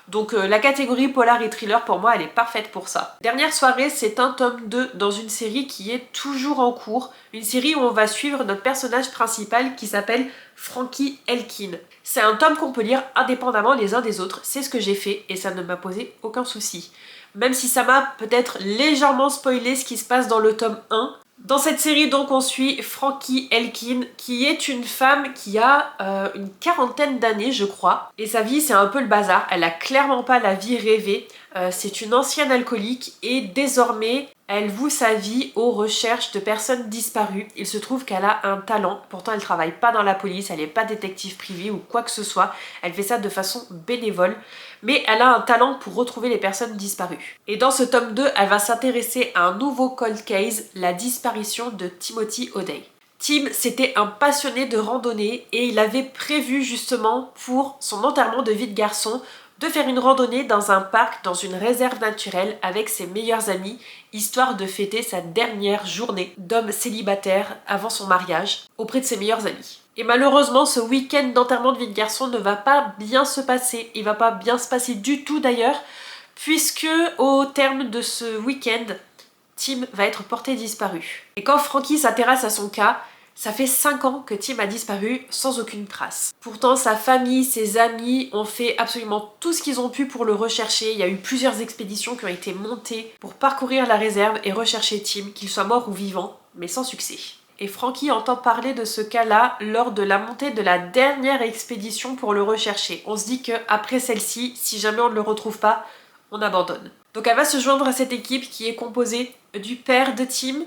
Donc la catégorie polar et thriller pour moi elle est parfaite pour ça. Dernière soirée, c'est un tome 2 dans une série qui est toujours en cours. Une série où on va suivre notre personnage principal qui s'appelle Frankie Elkin. C'est un tome qu'on peut lire indépendamment les uns des autres. C'est ce que j'ai fait et ça ne m'a posé aucun souci. Même si ça m'a peut-être légèrement spoilé ce qui se passe dans le tome 1. Dans cette série donc on suit Frankie Elkin qui est une femme qui a une quarantaine d'années je crois et sa vie c'est un peu le bazar, elle a clairement pas la vie rêvée, c'est une ancienne alcoolique et désormais elle voue sa vie aux recherches de personnes disparues. Il se trouve qu'elle a un talent, pourtant elle travaille pas dans la police, elle n'est pas détective privée ou quoi que ce soit, elle fait ça de façon bénévole, mais elle a un talent pour retrouver les personnes disparues. Et dans ce tome 2, elle va s'intéresser à un nouveau cold case, la disparition de Timothy O'Day. Tim, c'était un passionné de randonnée et il avait prévu justement pour son enterrement de vie de garçon de faire une randonnée dans un parc, dans une réserve naturelle avec ses meilleurs amis, histoire de fêter sa dernière journée d'homme célibataire avant son mariage auprès de ses meilleurs amis. Et malheureusement, ce week-end d'enterrement de vie de garçon ne va pas bien se passer. Il va pas bien se passer du tout d'ailleurs, puisque au terme de ce week-end, Tim va être porté disparu. Et quand Frankie s'intéresse à son cas, ça fait 5 ans que Tim a disparu sans aucune trace. Pourtant, sa famille, ses amis ont fait absolument tout ce qu'ils ont pu pour le rechercher. Il y a eu plusieurs expéditions qui ont été montées pour parcourir la réserve et rechercher Tim, qu'il soit mort ou vivant, mais sans succès. Et Frankie entend parler de ce cas-là lors de la montée de la dernière expédition pour le rechercher. On se dit qu'après celle-ci, si jamais on ne le retrouve pas, on abandonne. Donc elle va se joindre à cette équipe qui est composée du père de Tim,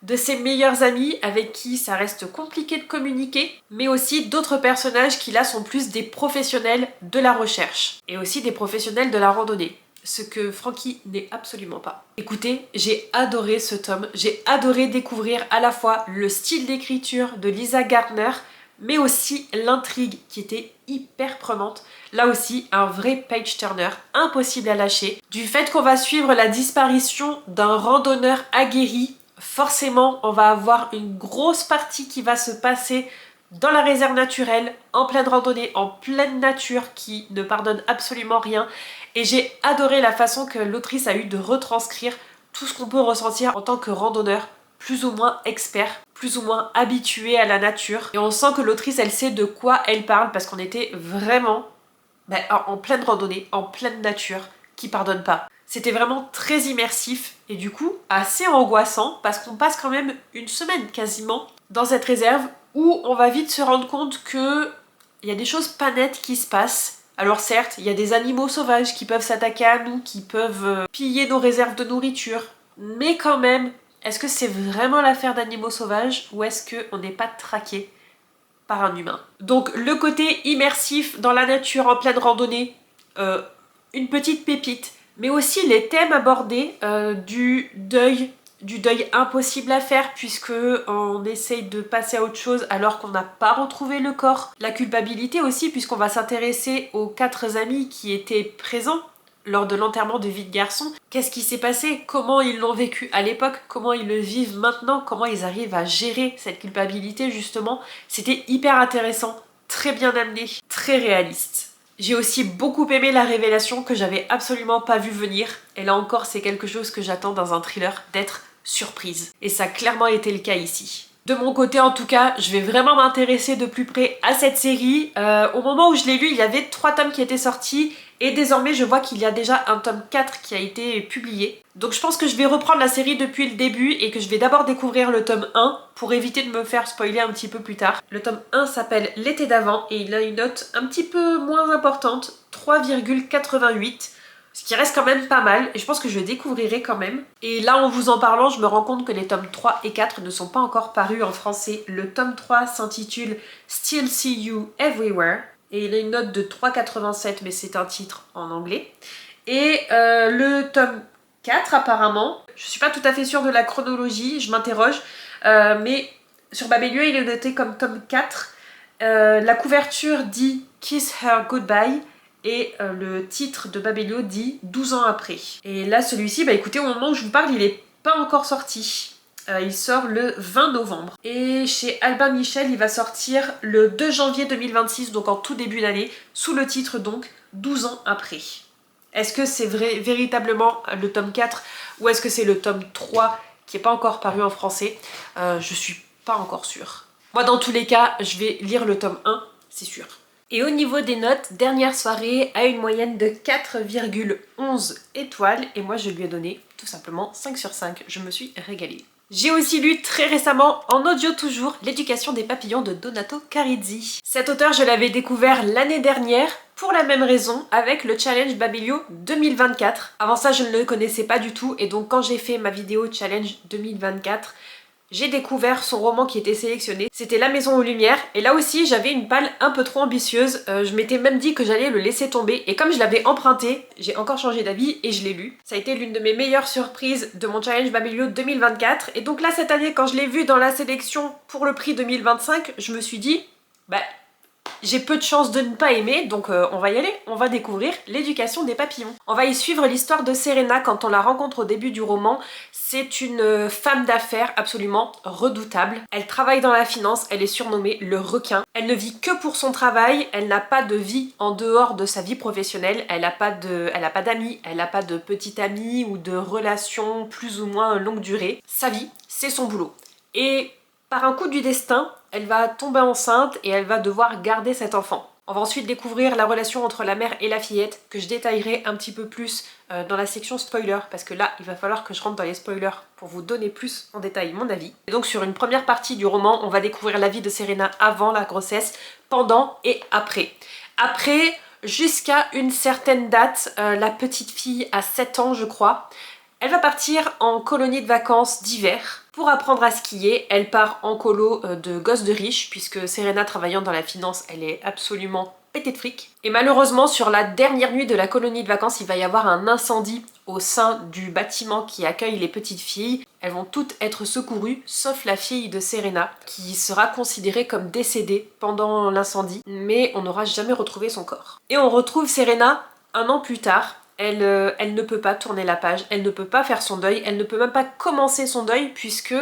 de ses meilleurs amis avec qui ça reste compliqué de communiquer, mais aussi d'autres personnages qui là sont plus des professionnels de la recherche et aussi des professionnels de la randonnée, ce que Frankie n'est absolument pas. Écoutez, j'ai adoré ce tome, j'ai adoré découvrir à la fois le style d'écriture de Lisa Gardner, mais aussi l'intrigue qui était hyper prenante. Là aussi, un vrai page-turner, impossible à lâcher. Du fait qu'on va suivre la disparition d'un randonneur aguerri, forcément, on va avoir une grosse partie qui va se passer dans la réserve naturelle, en pleine randonnée, en pleine nature, qui ne pardonne absolument rien. Et j'ai adoré la façon que l'autrice a eu de retranscrire tout ce qu'on peut ressentir en tant que randonneur, plus ou moins expert, plus ou moins habitué à la nature. Et on sent que l'autrice, elle sait de quoi elle parle, parce qu'on était vraiment en pleine randonnée, en pleine nature, qui pardonne pas. C'était vraiment très immersif et du coup assez angoissant parce qu'on passe quand même une semaine quasiment dans cette réserve où on va vite se rendre compte que il y a des choses pas nettes qui se passent. Alors certes, il y a des animaux sauvages qui peuvent s'attaquer à nous, qui peuvent piller nos réserves de nourriture, mais quand même, est-ce que c'est vraiment l'affaire d'animaux sauvages ou est-ce qu'on n'est pas traqué par un humain? Donc le côté immersif dans la nature en pleine randonnée, une petite pépite, mais aussi les thèmes abordés du deuil impossible à faire puisque on essaye de passer à autre chose alors qu'on n'a pas retrouvé le corps. La culpabilité aussi puisqu'on va s'intéresser aux 4 amis qui étaient présents lors de l'enterrement de vie de garçon. Qu'est-ce qui s'est passé? Comment ils l'ont vécu à l'époque? Comment ils le vivent maintenant? Comment ils arrivent à gérer cette culpabilité justement? C'était hyper intéressant, très bien amené, très réaliste. J'ai aussi beaucoup aimé la révélation que j'avais absolument pas vu venir. Et là encore, c'est quelque chose que j'attends dans un thriller, d'être surprise. Et ça a clairement été le cas ici. De mon côté en tout cas, je vais vraiment m'intéresser de plus près à cette série. Au moment où je l'ai lu, il y avait 3 tomes qui étaient sortis. Et désormais, je vois qu'il y a déjà un tome 4 qui a été publié. Donc je pense que je vais reprendre la série depuis le début et que je vais d'abord découvrir le tome 1 pour éviter de me faire spoiler un petit peu plus tard. Le tome 1 s'appelle L'été d'avant et il a une note un petit peu moins importante, 3,88. Ce qui reste quand même pas mal et je pense que je découvrirai quand même. Et là en vous en parlant, je me rends compte que les tomes 3 et 4 ne sont pas encore parus en français. Le tome 3 s'intitule Still See You Everywhere. Et il a une note de 3,87 mais c'est un titre en anglais. Et le tome 4 apparemment, je suis pas tout à fait sûre de la chronologie, je m'interroge, mais sur Babelio il est noté comme tome 4. La couverture dit Kiss Her Goodbye et le titre de Babelio dit 12 ans après. Et là celui-ci, bah écoutez, au moment où je vous parle, il est pas encore sorti. Il sort le 20 novembre. Et chez Albin Michel, il va sortir le 2 janvier 2026, donc en tout début d'année, sous le titre donc 12 ans après. Est-ce que c'est véritablement le tome 4 ou est-ce que c'est le tome 3 qui n'est pas encore paru en français? Je suis pas encore sûre. Moi dans tous les cas, je vais lire le tome 1, c'est sûr. Et au niveau des notes, Dernière soirée a une moyenne de 4,11 étoiles et moi je lui ai donné tout simplement 5 sur 5. Je me suis régalée. J'ai aussi lu très récemment, en audio toujours, L'éducation des papillons de Donato Carizzi. Cet auteur, je l'avais découvert l'année dernière, pour la même raison, avec le challenge Babelio 2024. Avant ça, je ne le connaissais pas du tout, et donc quand j'ai fait ma vidéo challenge 2024, j'ai découvert son roman qui était sélectionné, c'était La Maison aux Lumières, et là aussi j'avais une palle un peu trop ambitieuse, je m'étais même dit que j'allais le laisser tomber, et comme je l'avais emprunté, j'ai encore changé d'avis et je l'ai lu. Ça a été l'une de mes meilleures surprises de mon challenge Babelio 2024, et donc là cette année quand je l'ai vu dans la sélection pour le prix 2025, je me suis dit, bah j'ai peu de chances de ne pas aimer, donc on va y aller, on va découvrir L'éducation des papillons. On va y suivre l'histoire de Serena quand on la rencontre au début du roman. C'est une femme d'affaires absolument redoutable. Elle travaille dans la finance, elle est surnommée le requin. Elle ne vit que pour son travail, elle n'a pas de vie en dehors de sa vie professionnelle, elle n'a pas d'amis, elle n'a pas de petite amie ou de relations plus ou moins longue durée. Sa vie, c'est son boulot. Et par un coup du destin, elle va tomber enceinte et elle va devoir garder cet enfant. On va ensuite découvrir la relation entre la mère et la fillette, que je détaillerai un petit peu plus dans la section spoiler, parce que là, il va falloir que je rentre dans les spoilers pour vous donner plus en détail mon avis. Et donc sur une première partie du roman, on va découvrir la vie de Serena avant la grossesse, pendant et après. Après, jusqu'à une certaine date, la petite fille a 7 ans je crois, elle va partir en colonie de vacances d'hiver pour apprendre à skier. Elle part en colo de gosse de riche, puisque Serena, travaillant dans la finance, elle est absolument pétée de fric. Et malheureusement, sur la dernière nuit de la colonie de vacances, il va y avoir un incendie au sein du bâtiment qui accueille les petites filles. Elles vont toutes être secourues, sauf la fille de Serena, qui sera considérée comme décédée pendant l'incendie, mais on n'aura jamais retrouvé son corps. Et on retrouve Serena un an plus tard. Elle ne peut pas tourner la page, elle ne peut pas faire son deuil, elle ne peut même pas commencer son deuil puisque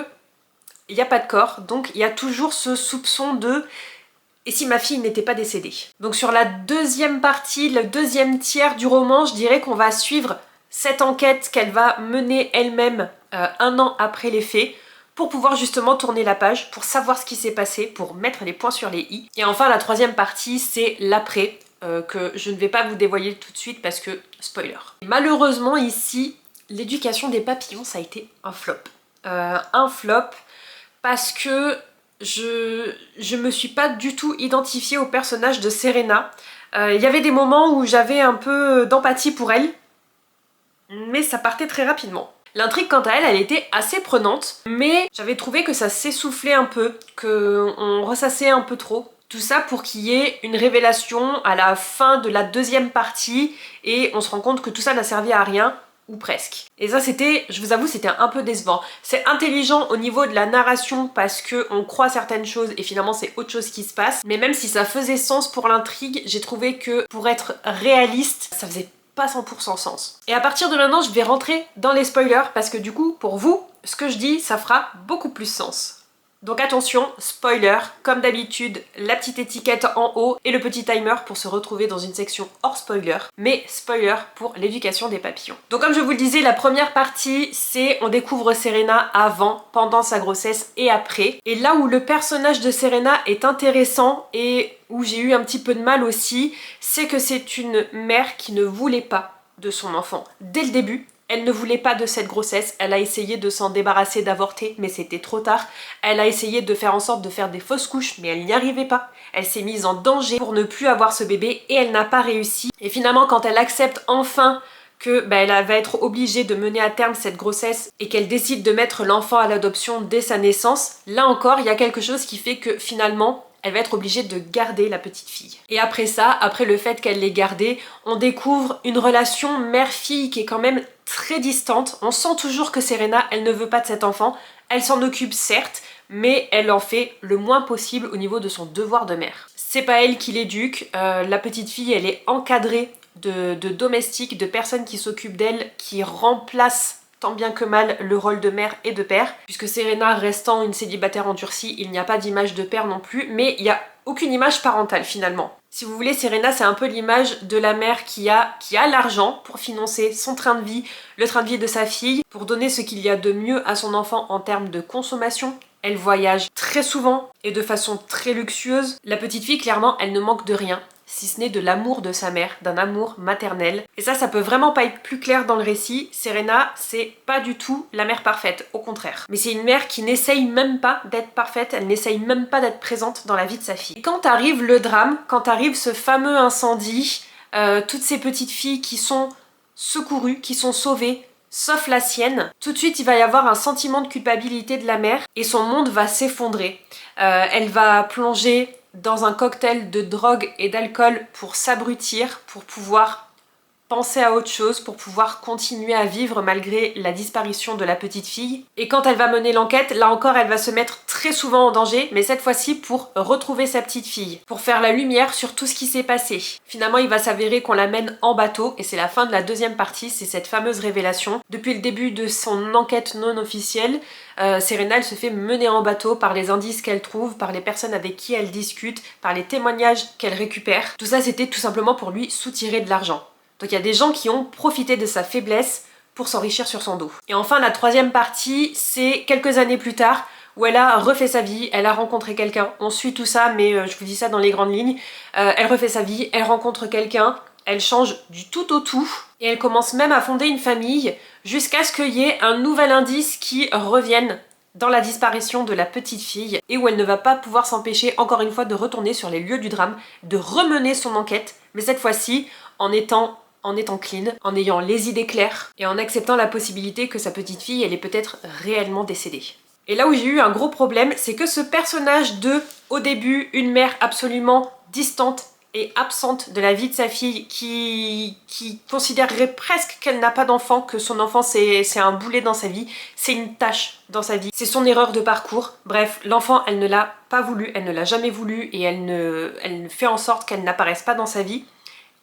il n'y a pas de corps, donc il y a toujours ce soupçon de « et si ma fille n'était pas décédée ?» Donc sur la deuxième partie, le deuxième tiers du roman, je dirais qu'on va suivre cette enquête qu'elle va mener elle-même un an après les faits, pour pouvoir justement tourner la page, pour savoir ce qui s'est passé, pour mettre les points sur les i. Et enfin la troisième partie, c'est l'après, que je ne vais pas vous dévoiler tout de suite parce que spoiler. Malheureusement ici, L'éducation des papillons, ça a été un flop. Un flop parce que je me suis pas du tout identifiée au personnage de Serena. Il y avait des moments où j'avais un peu d'empathie pour elle, mais ça partait très rapidement. L'intrigue quant à elle, elle était assez prenante, mais j'avais trouvé que ça s'essoufflait un peu, qu'on ressassait un peu trop. Tout ça pour qu'il y ait une révélation à la fin de la deuxième partie et on se rend compte que tout ça n'a servi à rien, ou presque. Et ça c'était, je vous avoue, c'était un peu décevant. C'est intelligent au niveau de la narration parce qu'on croit certaines choses et finalement c'est autre chose qui se passe. Mais même si ça faisait sens pour l'intrigue, j'ai trouvé que pour être réaliste, ça faisait pas 100% sens. Et à partir de maintenant, je vais rentrer dans les spoilers parce que du coup, pour vous, ce que je dis, ça fera beaucoup plus sens. Donc attention, spoiler, comme d'habitude, la petite étiquette en haut et le petit timer pour se retrouver dans une section hors spoiler, mais spoiler pour L'éducation des papillons. Donc comme je vous le disais, la première partie, c'est on découvre Serena avant, pendant sa grossesse et après. Et là où le personnage de Serena est intéressant et où j'ai eu un petit peu de mal aussi, c'est que c'est une mère qui ne voulait pas de son enfant. Dès le début, elle ne voulait pas de cette grossesse, elle a essayé de s'en débarrasser, d'avorter, mais c'était trop tard. Elle a essayé de faire en sorte de faire des fausses couches, mais elle n'y arrivait pas. Elle s'est mise en danger pour ne plus avoir ce bébé et elle n'a pas réussi. Et finalement, quand elle accepte enfin que elle va être obligée de mener à terme cette grossesse et qu'elle décide de mettre l'enfant à l'adoption dès sa naissance, là encore, il y a quelque chose qui fait que finalement, elle va être obligée de garder la petite fille. Et après ça, après le fait qu'elle l'ait gardée, on découvre une relation mère-fille qui est quand même très distante. On sent toujours que Serena, elle ne veut pas de cet enfant. Elle s'en occupe certes, mais elle en fait le moins possible au niveau de son devoir de mère. C'est pas elle qui l'éduque. La petite fille, elle est encadrée de domestiques, de personnes qui s'occupent d'elle, qui remplacent tant bien que mal le rôle de mère et de père, puisque Serena restant une célibataire endurcie, il n'y a pas d'image de père non plus, mais il n'y a aucune image parentale finalement. Si vous voulez, Serena c'est un peu l'image de la mère qui a l'argent pour financer son train de vie, le train de vie de sa fille, pour donner ce qu'il y a de mieux à son enfant en termes de consommation. Elle voyage très souvent et de façon très luxueuse. La petite fille, clairement, elle ne manque de rien. si ce n'est de l'amour de sa mère, d'un amour maternel. Et ça peut vraiment pas être plus clair dans le récit. Serena, c'est pas du tout la mère parfaite, au contraire. Mais c'est une mère qui n'essaye même pas d'être parfaite, elle n'essaye même pas d'être présente dans la vie de sa fille. Et quand arrive le drame, quand arrive ce fameux incendie, toutes ces petites filles qui sont secourues, qui sont sauvées, sauf la sienne, tout de suite il va y avoir un sentiment de culpabilité de la mère et son monde va s'effondrer. Elle va plonger dans un cocktail de drogue et d'alcool pour s'abrutir, pour pouvoir penser à autre chose, pour pouvoir continuer à vivre malgré la disparition de la petite fille. Et quand elle va mener l'enquête, là encore elle va se mettre très souvent en danger, mais cette fois-ci pour retrouver sa petite fille, pour faire la lumière sur tout ce qui s'est passé. Finalement il va s'avérer qu'on la mène en bateau, et c'est la fin de la deuxième partie, c'est cette fameuse révélation. Depuis le début de son enquête non officielle, Serena elle se fait mener en bateau par les indices qu'elle trouve, par les personnes avec qui elle discute, par les témoignages qu'elle récupère. Tout ça c'était tout simplement pour lui soutirer de l'argent. Donc il y a des gens qui ont profité de sa faiblesse pour s'enrichir sur son dos. Et enfin la troisième partie, c'est quelques années plus tard, où elle a refait sa vie, elle a rencontré quelqu'un. On suit tout ça, mais je vous dis ça dans les grandes lignes. Elle refait sa vie, elle rencontre quelqu'un, elle change du tout au tout, et elle commence même à fonder une famille, jusqu'à ce qu'il y ait un nouvel indice qui revienne dans la disparition de la petite fille, et où elle ne va pas pouvoir s'empêcher encore une fois de retourner sur les lieux du drame, de remener son enquête, mais cette fois-ci en étant clean, en ayant les idées claires et en acceptant la possibilité que sa petite fille elle est peut-être réellement décédée. Et là où j'ai eu un gros problème, c'est que ce personnage de, au début, une mère absolument distante et absente de la vie de sa fille, qui considérerait presque qu'elle n'a pas d'enfant, que son enfant c'est un boulet dans sa vie, c'est une tâche dans sa vie, c'est son erreur de parcours. Bref, l'enfant elle ne l'a pas voulu, elle ne l'a jamais voulu et elle fait en sorte qu'elle n'apparaisse pas dans sa vie.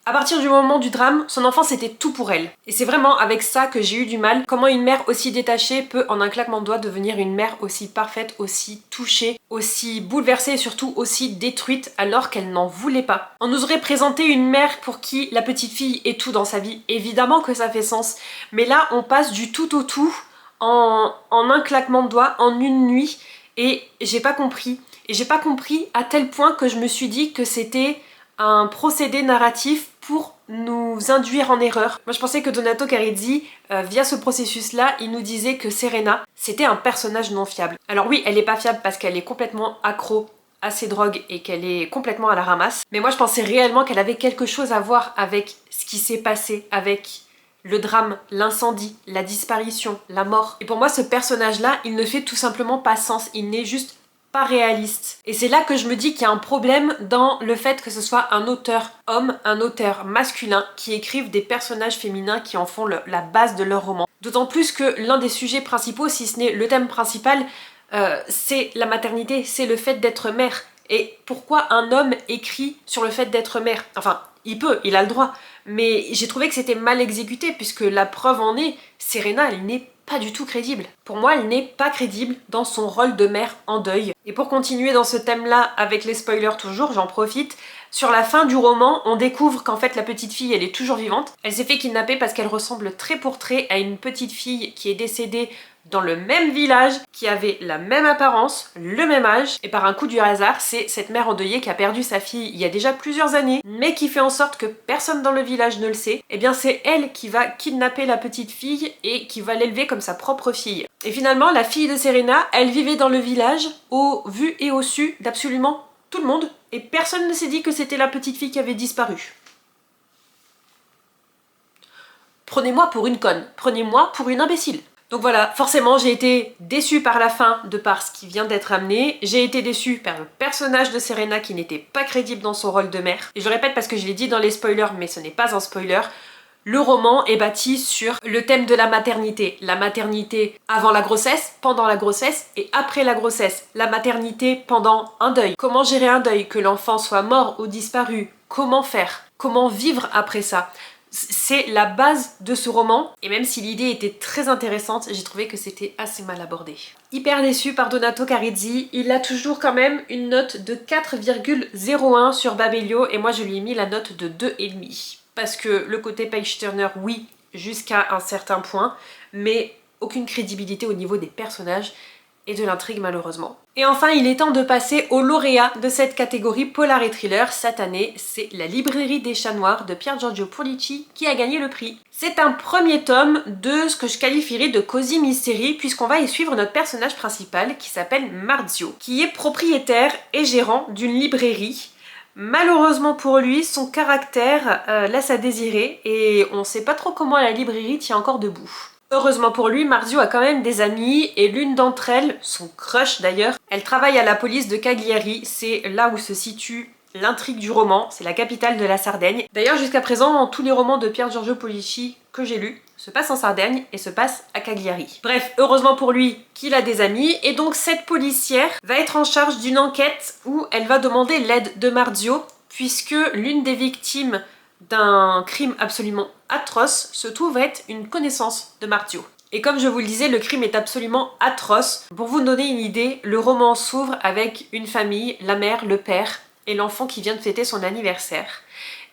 À partir du moment du drame, son enfant c'était tout pour elle. Et c'est vraiment avec ça que j'ai eu du mal. Comment une mère aussi détachée peut en un claquement de doigts devenir une mère aussi parfaite, aussi touchée, aussi bouleversée et surtout aussi détruite alors qu'elle n'en voulait pas. On nous aurait présenté une mère pour qui la petite fille est tout dans sa vie. Évidemment que ça fait sens. Mais là on passe du tout au tout en un claquement de doigts, en une nuit. Et j'ai pas compris. Et j'ai pas compris à tel point que je me suis dit que c'était un procédé narratif pour nous induire en erreur. Moi je pensais que Donato Caridi, via ce processus-là, il nous disait que Serena, c'était un personnage non fiable. Alors oui, elle est pas fiable parce qu'elle est complètement accro à ses drogues et qu'elle est complètement à la ramasse. Mais moi je pensais réellement qu'elle avait quelque chose à voir avec ce qui s'est passé, avec le drame, l'incendie, la disparition, la mort. Et pour moi ce personnage-là, il ne fait tout simplement pas sens, il n'est juste pas réaliste. Et c'est là que je me dis qu'il y a un problème dans le fait que ce soit un auteur homme, un auteur masculin qui écrive des personnages féminins qui en font la base de leur roman. D'autant plus que l'un des sujets principaux, si ce n'est le thème principal, c'est la maternité, c'est le fait d'être mère. Et pourquoi un homme écrit sur le fait d'être mère? Enfin, il peut, il a le droit. Mais j'ai trouvé que c'était mal exécuté puisque la preuve en est, Serena, elle n'est pas du tout crédible. Pour moi, elle n'est pas crédible dans son rôle de mère en deuil. Et pour continuer dans ce thème-là, avec les spoilers toujours, j'en profite, sur la fin du roman, on découvre qu'en fait la petite fille, elle est toujours vivante. Elle s'est fait kidnapper parce qu'elle ressemble trait pour trait à une petite fille qui est décédée dans le même village, qui avait la même apparence, le même âge, et par un coup du hasard, c'est cette mère endeuillée qui a perdu sa fille il y a déjà plusieurs années, mais qui fait en sorte que personne dans le village ne le sait. Et bien c'est elle qui va kidnapper la petite fille et qui va l'élever comme sa propre fille. Et finalement, la fille de Serena, elle vivait dans le village, au vu et au su d'absolument tout le monde, et personne ne s'est dit que c'était la petite fille qui avait disparu. Prenez-moi pour une conne, prenez-moi pour une imbécile. Donc voilà, forcément j'ai été déçue par la fin de par ce qui vient d'être amené, j'ai été déçue par le personnage de Serena qui n'était pas crédible dans son rôle de mère, et je le répète parce que je l'ai dit dans les spoilers mais ce n'est pas un spoiler, le roman est bâti sur le thème de la maternité avant la grossesse, pendant la grossesse et après la grossesse, la maternité pendant un deuil. Comment gérer un deuil, que l'enfant soit mort ou disparu, comment faire, comment vivre après ça. C'est la base de ce roman, et même si l'idée était très intéressante, j'ai trouvé que c'était assez mal abordé. Hyper déçue par Donato Caridi, il a toujours quand même une note de 4,01 sur Babelio, et moi je lui ai mis la note de 2,5. Parce que le côté page turner, oui, jusqu'à un certain point, mais aucune crédibilité au niveau des personnages et de l'intrigue malheureusement. Et enfin, il est temps de passer au lauréat de cette catégorie polar et thriller. Cette année, c'est La librairie des chats noirs de Pier Giorgio Pulici qui a gagné le prix. C'est un premier tome de ce que je qualifierais de cosy mystery, puisqu'on va y suivre notre personnage principal qui s'appelle Marzio, qui est propriétaire et gérant d'une librairie. Malheureusement pour lui, son caractère laisse à désirer et on sait pas trop comment la librairie tient encore debout. Heureusement pour lui, Marzio a quand même des amies et l'une d'entre elles, son crush d'ailleurs, elle travaille à la police de Cagliari, c'est là où se situe l'intrigue du roman, c'est la capitale de la Sardaigne. D'ailleurs jusqu'à présent, tous les romans de Pier Giorgio Pulici que j'ai lus se passent en Sardaigne et se passent à Cagliari. Bref, heureusement pour lui qu'il a des amis et donc cette policière va être en charge d'une enquête où elle va demander l'aide de Marzio puisque l'une des victimes d'un crime absolument atroce se trouve être une connaissance de Marzio. Et comme je vous le disais, le crime est absolument atroce. Pour vous donner une idée, le roman s'ouvre avec une famille, la mère, le père et l'enfant qui vient de fêter son anniversaire.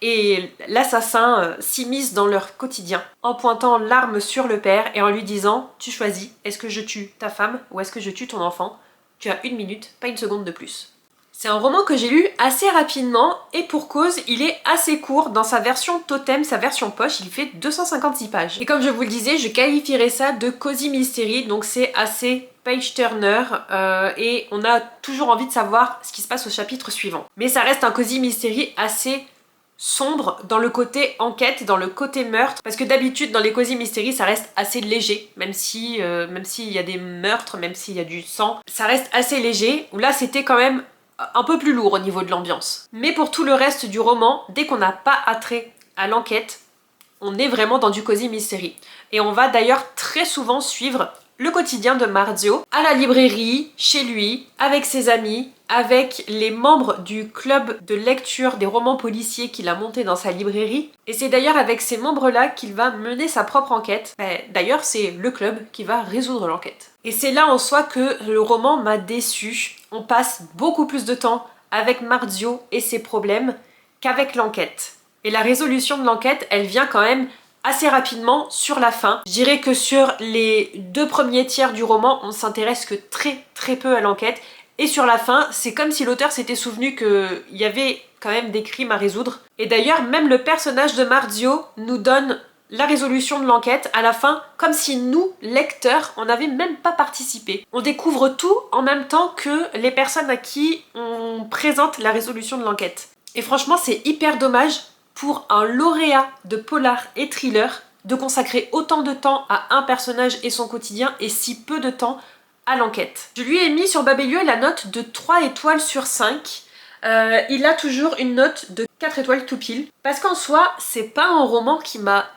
Et l'assassin s'immisce dans leur quotidien en pointant l'arme sur le père et en lui disant « Tu choisis, est-ce que je tue ta femme ou est-ce que je tue ton enfant? Tu as 1 minute, pas 1 seconde de plus. » C'est un roman que j'ai lu assez rapidement et pour cause, il est assez court dans sa version totem, sa version poche, il fait 256 pages. Et comme je vous le disais, je qualifierais ça de cosy mystery, donc c'est assez page turner et on a toujours envie de savoir ce qui se passe au chapitre suivant. Mais ça reste un cosy mystery assez sombre dans le côté enquête, dans le côté meurtre, parce que d'habitude dans les cosy mystery ça reste assez léger, même s'il y a des meurtres, même s'il y a du sang, ça reste assez léger, où là c'était quand même un peu plus lourd au niveau de l'ambiance. Mais pour tout le reste du roman, dès qu'on n'a pas attrait à l'enquête, on est vraiment dans du cosy mystery. Et on va d'ailleurs très souvent suivre le quotidien de Marzio à la librairie, chez lui, avec ses amis, avec les membres du club de lecture des romans policiers qu'il a monté dans sa librairie. Et c'est d'ailleurs avec ces membres-là qu'il va mener sa propre enquête. D'ailleurs, c'est le club qui va résoudre l'enquête. Et c'est là en soi que le roman m'a déçue. On passe beaucoup plus de temps avec Marzio et ses problèmes qu'avec l'enquête. Et la résolution de l'enquête, elle vient quand même assez rapidement sur la fin. Je dirais que sur les 2 premiers tiers du roman, on s'intéresse que très peu à l'enquête. Et sur la fin, c'est comme si l'auteur s'était souvenu qu'il y avait quand même des crimes à résoudre. Et d'ailleurs, même le personnage de Marzio nous donne la résolution de l'enquête à la fin, comme si nous, lecteurs, on n'avait même pas participé. On découvre tout en même temps que les personnes à qui on présente la résolution de l'enquête. Et franchement, c'est hyper dommage pour un lauréat de polar et thriller de consacrer autant de temps à un personnage et son quotidien et si peu de temps à l'enquête. Je lui ai mis sur Babelio la note de 3 étoiles sur 5. Il a toujours une note de 4 étoiles tout pile. Parce qu'en soi, c'est pas un roman qui m'a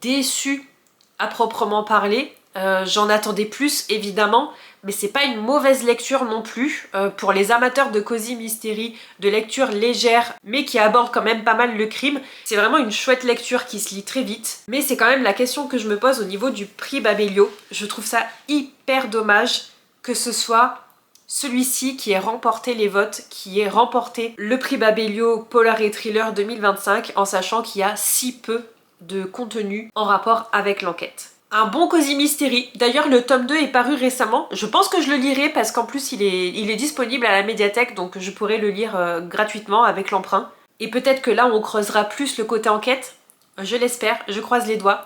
déçue à proprement parler. J'en attendais plus évidemment, mais c'est pas une mauvaise lecture non plus. Pour les amateurs de cosy mystery, de lecture légère mais qui aborde quand même pas mal le crime, c'est vraiment une chouette lecture qui se lit très vite. Mais c'est quand même la question que je me pose au niveau du prix Babelio. Je trouve ça hyper dommage que ce soit celui-ci qui ait remporté les votes, qui ait remporté le prix Babelio Polar et Thriller 2025 en sachant qu'il y a si peu de contenu en rapport avec l'enquête. Un bon cosy mystery. D'ailleurs, le tome 2 est paru récemment. Je pense que je le lirai parce qu'en plus il est disponible à la médiathèque, donc je pourrais le lire gratuitement avec l'emprunt. Et peut-être que là on creusera plus le côté enquête. Je l'espère, je croise les doigts.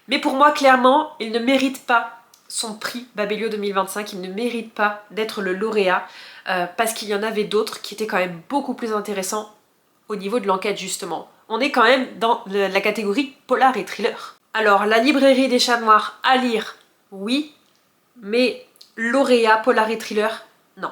Mais pour moi, clairement, il ne mérite pas son prix Babelio 2025, il ne mérite pas d'être le lauréat parce qu'il y en avait d'autres qui étaient quand même beaucoup plus intéressants au niveau de l'enquête justement. On est quand même dans la catégorie polar et thriller. Alors, la librairie des chats noirs à lire, oui, mais lauréat polar et thriller, non.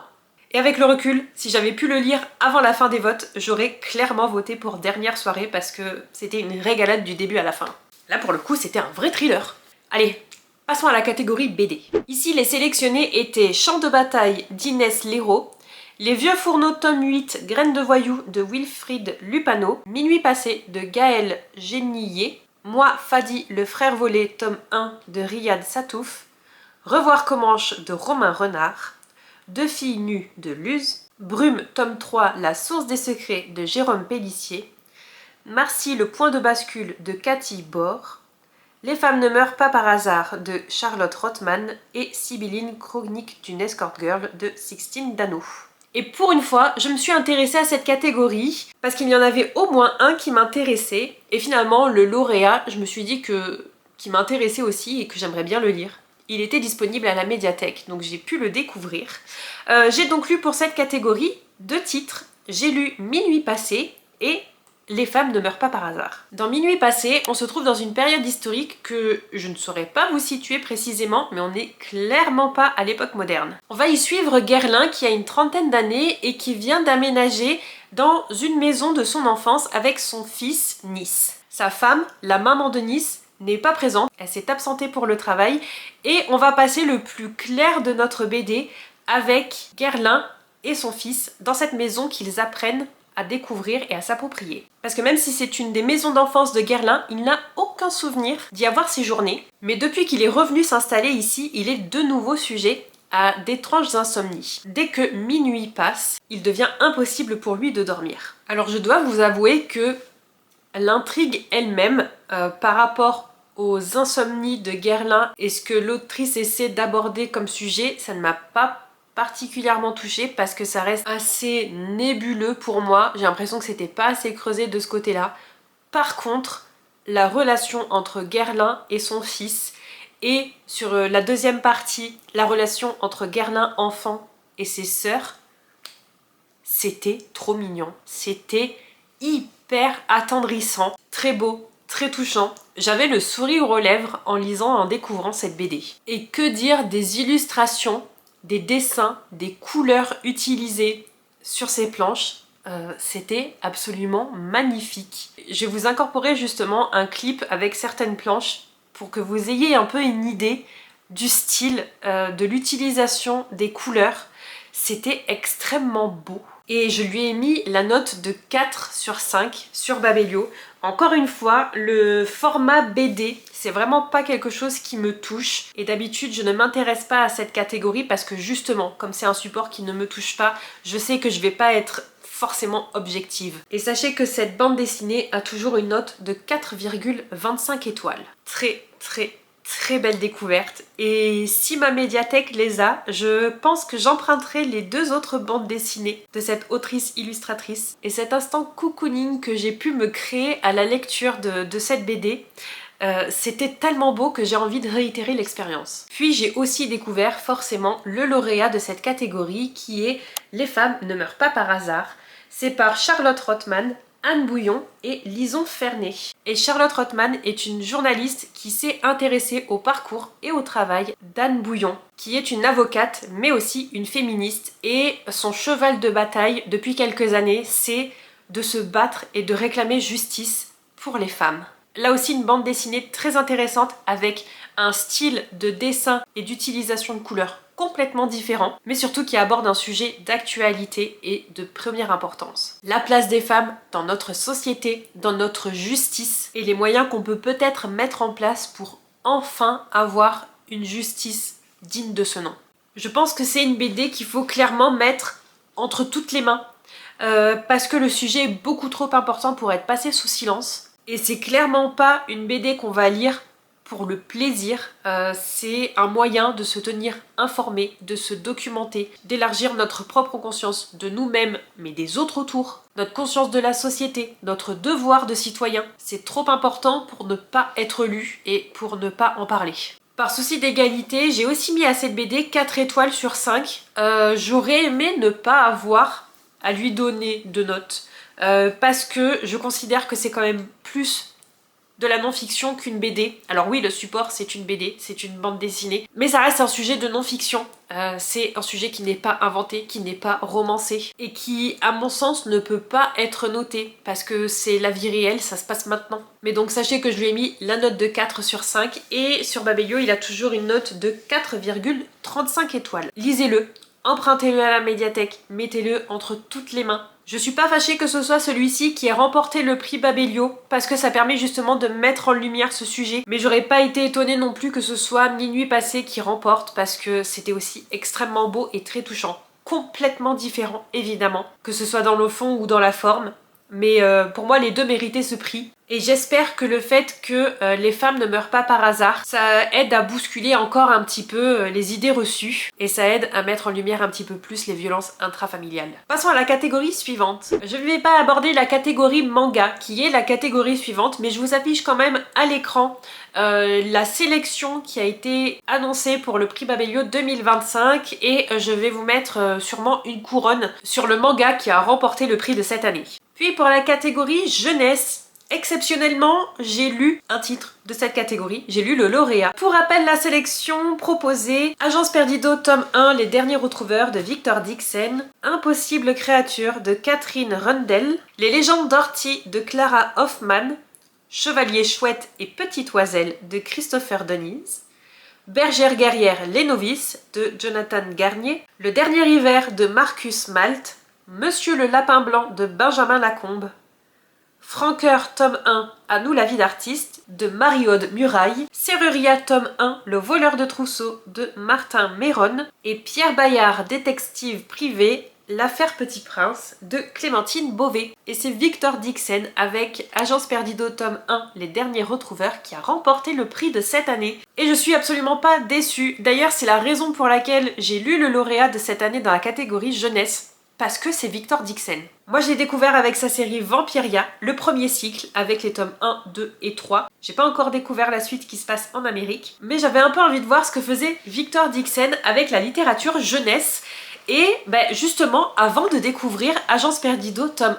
Et avec le recul, si j'avais pu le lire avant la fin des votes, j'aurais clairement voté pour Dernière soirée parce que c'était une régalade du début à la fin. Là, pour le coup, c'était un vrai thriller. Allez, passons à la catégorie BD. Ici, les sélectionnés étaient Champ de bataille d'Inès Léraud, Les vieux fourneaux tome 8, Graines de voyous de Wilfried Lupano, Minuit passé de Gaël Génillet, Moi, Fadi, le frère volé, tome 1 de Riyad Satouf, Revoir Comanche de Romain Renard, Deux filles nues de Luz, Brume, tome 3, La source des secrets de Jérôme Pélissier, Marcy, le point de bascule de Cathy Bord, Les femmes ne meurent pas par hasard de Charlotte Rothman et Sibylline, chronique d'une escort girl de Sixtine Dano. Et pour une fois, je me suis intéressée à cette catégorie parce qu'il y en avait au moins un qui m'intéressait. Et finalement, le lauréat, je me suis dit qu'il m'intéressait aussi et que j'aimerais bien le lire. Il était disponible à la médiathèque, donc j'ai pu le découvrir. J'ai donc lu pour cette catégorie 2 titres. J'ai lu Minuit passé et Les femmes ne meurent pas par hasard. Dans Minuit passé, on se trouve dans une période historique que je ne saurais pas vous situer précisément, mais on n'est clairement pas à l'époque moderne. On va y suivre Guerlain qui a une trentaine d'années et qui vient d'aménager dans une maison de son enfance avec son fils Nice. Sa femme, la maman de Nice, n'est pas présente, elle s'est absentée pour le travail et on va passer le plus clair de notre BD avec Guerlain et son fils dans cette maison qu'ils apprennent à découvrir et à s'approprier. Parce que même si c'est une des maisons d'enfance de Guerlain, il n'a aucun souvenir d'y avoir séjourné. Mais depuis qu'il est revenu s'installer ici, il est de nouveau sujet à d'étranges insomnies. Dès que minuit passe, il devient impossible pour lui de dormir. Alors je dois vous avouer que l'intrigue elle-même, par rapport aux insomnies de Guerlain et ce que l'autrice essaie d'aborder comme sujet, ça ne m'a pas particulièrement touchée parce que ça reste assez nébuleux pour moi. J'ai l'impression que c'était pas assez creusé de ce côté-là. Par contre, la relation entre Guerlain et son fils et sur la deuxième partie, la relation entre Guerlain enfant et ses sœurs, c'était trop mignon. C'était hyper attendrissant, très beau, très touchant. J'avais le sourire aux lèvres en lisant, en découvrant cette BD. Et que dire des illustrations, des dessins, des couleurs utilisées sur ces planches, c'était absolument magnifique. Je vais vous incorporer justement un clip avec certaines planches pour que vous ayez un peu une idée du style, de l'utilisation des couleurs. C'était extrêmement beau. Et je lui ai mis la note de 4 sur 5 sur Babelio. Encore une fois, le format BD, c'est vraiment pas quelque chose qui me touche. Et d'habitude, je ne m'intéresse pas à cette catégorie parce que justement, comme c'est un support qui ne me touche pas, je sais que je vais pas être forcément objective. Et sachez que cette bande dessinée a toujours une note de 4,25 étoiles. Très belle découverte, et si ma médiathèque les a, je pense que j'emprunterai les 2 autres bandes dessinées de cette autrice illustratrice. Et cet instant cocooning que j'ai pu me créer à la lecture de cette BD, c'était tellement beau que j'ai envie de réitérer l'expérience. Puis j'ai aussi découvert forcément le lauréat de cette catégorie qui est Les femmes ne meurent pas par hasard. C'est par Charlotte Rothman, Anne Bouillon et Lison Fernet. Et Charlotte Rothman est une journaliste qui s'est intéressée au parcours et au travail d'Anne Bouillon, qui est une avocate mais aussi une féministe, et son cheval de bataille depuis quelques années, c'est de se battre et de réclamer justice pour les femmes. Là aussi une bande dessinée très intéressante avec un style de dessin et d'utilisation de couleurs complètement différent, mais surtout qui aborde un sujet d'actualité et de première importance. La place des femmes dans notre société, dans notre justice, et les moyens qu'on peut peut-être mettre en place pour enfin avoir une justice digne de ce nom. Je pense que c'est une BD qu'il faut clairement mettre entre toutes les mains, parce que le sujet est beaucoup trop important pour être passé sous silence. Et c'est clairement pas une BD qu'on va lire pour le plaisir, c'est un moyen de se tenir informé, de se documenter, d'élargir notre propre conscience de nous-mêmes, mais des autres autour, notre conscience de la société, notre devoir de citoyen. C'est trop important pour ne pas être lu et pour ne pas en parler. Par souci d'égalité, j'ai aussi mis à cette BD 4 étoiles sur 5. J'aurais aimé ne pas avoir à lui donner de notes, parce que je considère que c'est quand même plus de la non-fiction qu'une BD. Alors oui, le support c'est une BD, c'est une bande dessinée, mais ça reste un sujet de non-fiction. C'est un sujet qui n'est pas inventé, qui n'est pas romancé, et qui, à mon sens, ne peut pas être noté, parce que c'est la vie réelle, ça se passe maintenant. Mais donc sachez que je lui ai mis la note de 4 sur 5, et sur Babelio, il a toujours une note de 4,35 étoiles. Lisez-le, empruntez-le à la médiathèque, mettez-le entre toutes les mains. Je suis pas fâchée que ce soit celui-ci qui ait remporté le prix Babelio, parce que ça permet justement de mettre en lumière ce sujet, mais j'aurais pas été étonnée non plus que ce soit Minuit passé qui remporte, parce que c'était aussi extrêmement beau et très touchant. Complètement différent, évidemment, que ce soit dans le fond ou dans la forme, Mais pour moi, les deux méritaient ce prix. Et j'espère que le fait que les femmes ne meurent pas par hasard, ça aide à bousculer encore un petit peu les idées reçues. Et ça aide à mettre en lumière un petit peu plus les violences intrafamiliales. Passons à la catégorie suivante. Je ne vais pas aborder la catégorie manga, qui est la catégorie suivante, mais je vous affiche quand même à l'écran la sélection qui a été annoncée pour le prix Babelio 2025. Et je vais vous mettre sûrement une couronne sur le manga qui a remporté le prix de cette année. Puis pour la catégorie jeunesse, exceptionnellement, j'ai lu un titre de cette catégorie, j'ai lu le lauréat. Pour rappel, la sélection proposée: Agence Perdido, tome 1, Les Derniers Retrouveurs de Victor Dixon, Impossible Créature de Catherine Rundell, Les Légendes d'Orty de Clara Hoffman, Chevalier Chouette et Petite Oiselle de Christopher Denise, Bergère guerrière Les Novices de Jonathan Garnier, Le Dernier Hiver de Marcus Malt, Monsieur le Lapin Blanc de Benjamin Lacombe, Franqueur tome 1, À nous la vie d'artiste de Marie-Aude Muraille, Serruria tome 1, Le voleur de trousseau de Martin Méron et Pierre Bayard, détective privé, L'affaire Petit Prince de Clémentine Beauvais. Et c'est Victor Dixon avec Agence Perdido tome 1, Les Derniers Retrouveurs, qui a remporté le prix de cette année. Et je suis absolument pas déçue. D'ailleurs, c'est la raison pour laquelle j'ai lu le lauréat de cette année dans la catégorie jeunesse. Parce que c'est Victor Dixon. Moi je l'ai découvert avec sa série Vampiria, le premier cycle, avec les tomes 1, 2 et 3. J'ai pas encore découvert la suite qui se passe en Amérique, mais j'avais un peu envie de voir ce que faisait Victor Dixon avec la littérature jeunesse. Et justement, avant de découvrir Agence Perdido tome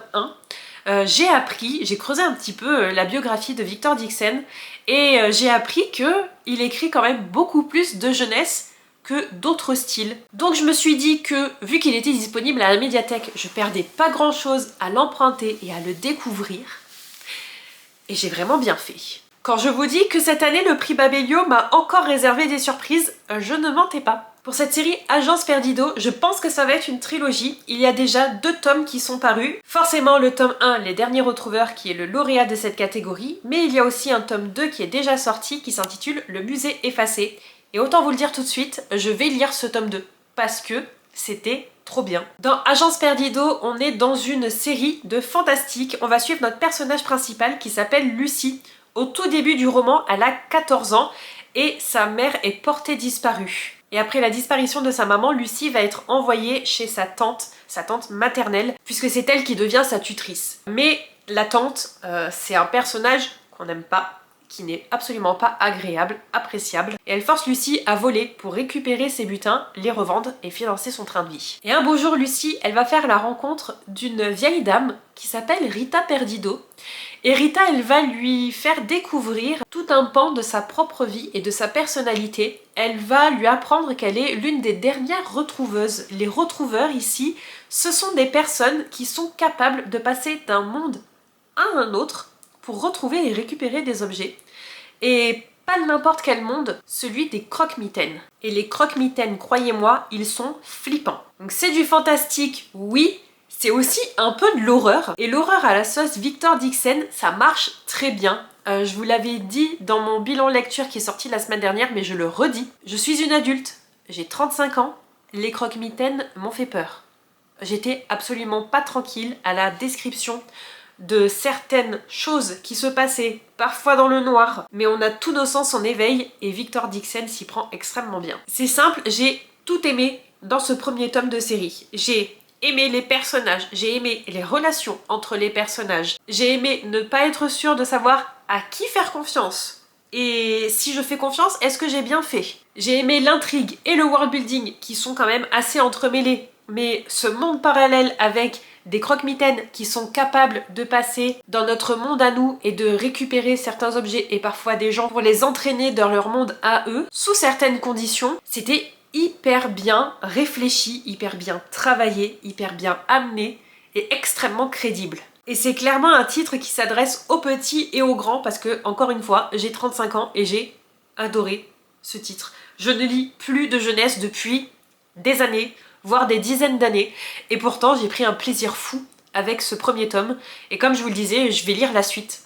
1, j'ai creusé un petit peu la biographie de Victor Dixon, et j'ai appris qu'il écrit quand même beaucoup plus de jeunesse que d'autres styles. Donc je me suis dit que, vu qu'il était disponible à la médiathèque, je perdais pas grand chose à l'emprunter et à le découvrir. Et j'ai vraiment bien fait. Quand je vous dis que cette année le prix Babelio m'a encore réservé des surprises, je ne mentais pas. Pour cette série Agence Perdido, je pense que ça va être une trilogie. Il y a déjà 2 tomes qui sont parus. Forcément le tome 1, Les Derniers Retrouveurs, qui est le lauréat de cette catégorie, mais il y a aussi un tome 2 qui est déjà sorti, qui s'intitule Le Musée Effacé. Et autant vous le dire tout de suite, je vais lire ce tome 2, parce que c'était trop bien. Dans Agence Perdido, on est dans une série de fantastique. On va suivre notre personnage principal qui s'appelle Lucie. Au tout début du roman, elle a 14 ans et sa mère est portée disparue. Et après la disparition de sa maman, Lucie va être envoyée chez sa tante maternelle, puisque c'est elle qui devient sa tutrice. Mais la tante, c'est un personnage qu'on n'aime pas, qui n'est absolument pas agréable, appréciable. Et elle force Lucie à voler pour récupérer ses butins, les revendre et financer son train de vie. Et un beau jour, Lucie, elle va faire la rencontre d'une vieille dame qui s'appelle Rita Perdido. Et Rita, elle va lui faire découvrir tout un pan de sa propre vie et de sa personnalité. Elle va lui apprendre qu'elle est l'une des dernières retrouveuses. Les retrouveurs ici, ce sont des personnes qui sont capables de passer d'un monde à un autre pour retrouver et récupérer des objets. Et pas n'importe quel monde, celui des croque-mitaines. Et les croque-mitaines, croyez-moi, ils sont flippants. Donc c'est du fantastique, oui, c'est aussi un peu de l'horreur. Et l'horreur à la sauce Victor Dixon, ça marche très bien. Je vous l'avais dit dans mon bilan lecture qui est sorti la semaine dernière, mais je le redis. Je suis une adulte, j'ai 35 ans, les croque-mitaines m'ont fait peur. J'étais absolument pas tranquille à la description de certaines choses qui se passaient, parfois dans le noir, mais on a tous nos sens en éveil et Victor Dixon s'y prend extrêmement bien. C'est simple, j'ai tout aimé dans ce premier tome de série. J'ai aimé les personnages, j'ai aimé les relations entre les personnages, j'ai aimé ne pas être sûre de savoir à qui faire confiance. Et si je fais confiance, est-ce que j'ai bien fait? J'ai aimé l'intrigue et le world building qui sont quand même assez entremêlés, mais ce monde parallèle avec des croque-mitaines qui sont capables de passer dans notre monde à nous et de récupérer certains objets et parfois des gens pour les entraîner dans leur monde à eux, sous certaines conditions, c'était hyper bien réfléchi, hyper bien travaillé, hyper bien amené et extrêmement crédible. Et c'est clairement un titre qui s'adresse aux petits et aux grands parce que, encore une fois, j'ai 35 ans et j'ai adoré ce titre. Je ne lis plus de jeunesse depuis des années, voire des dizaines d'années, et pourtant j'ai pris un plaisir fou avec ce premier tome, et comme je vous le disais, je vais lire la suite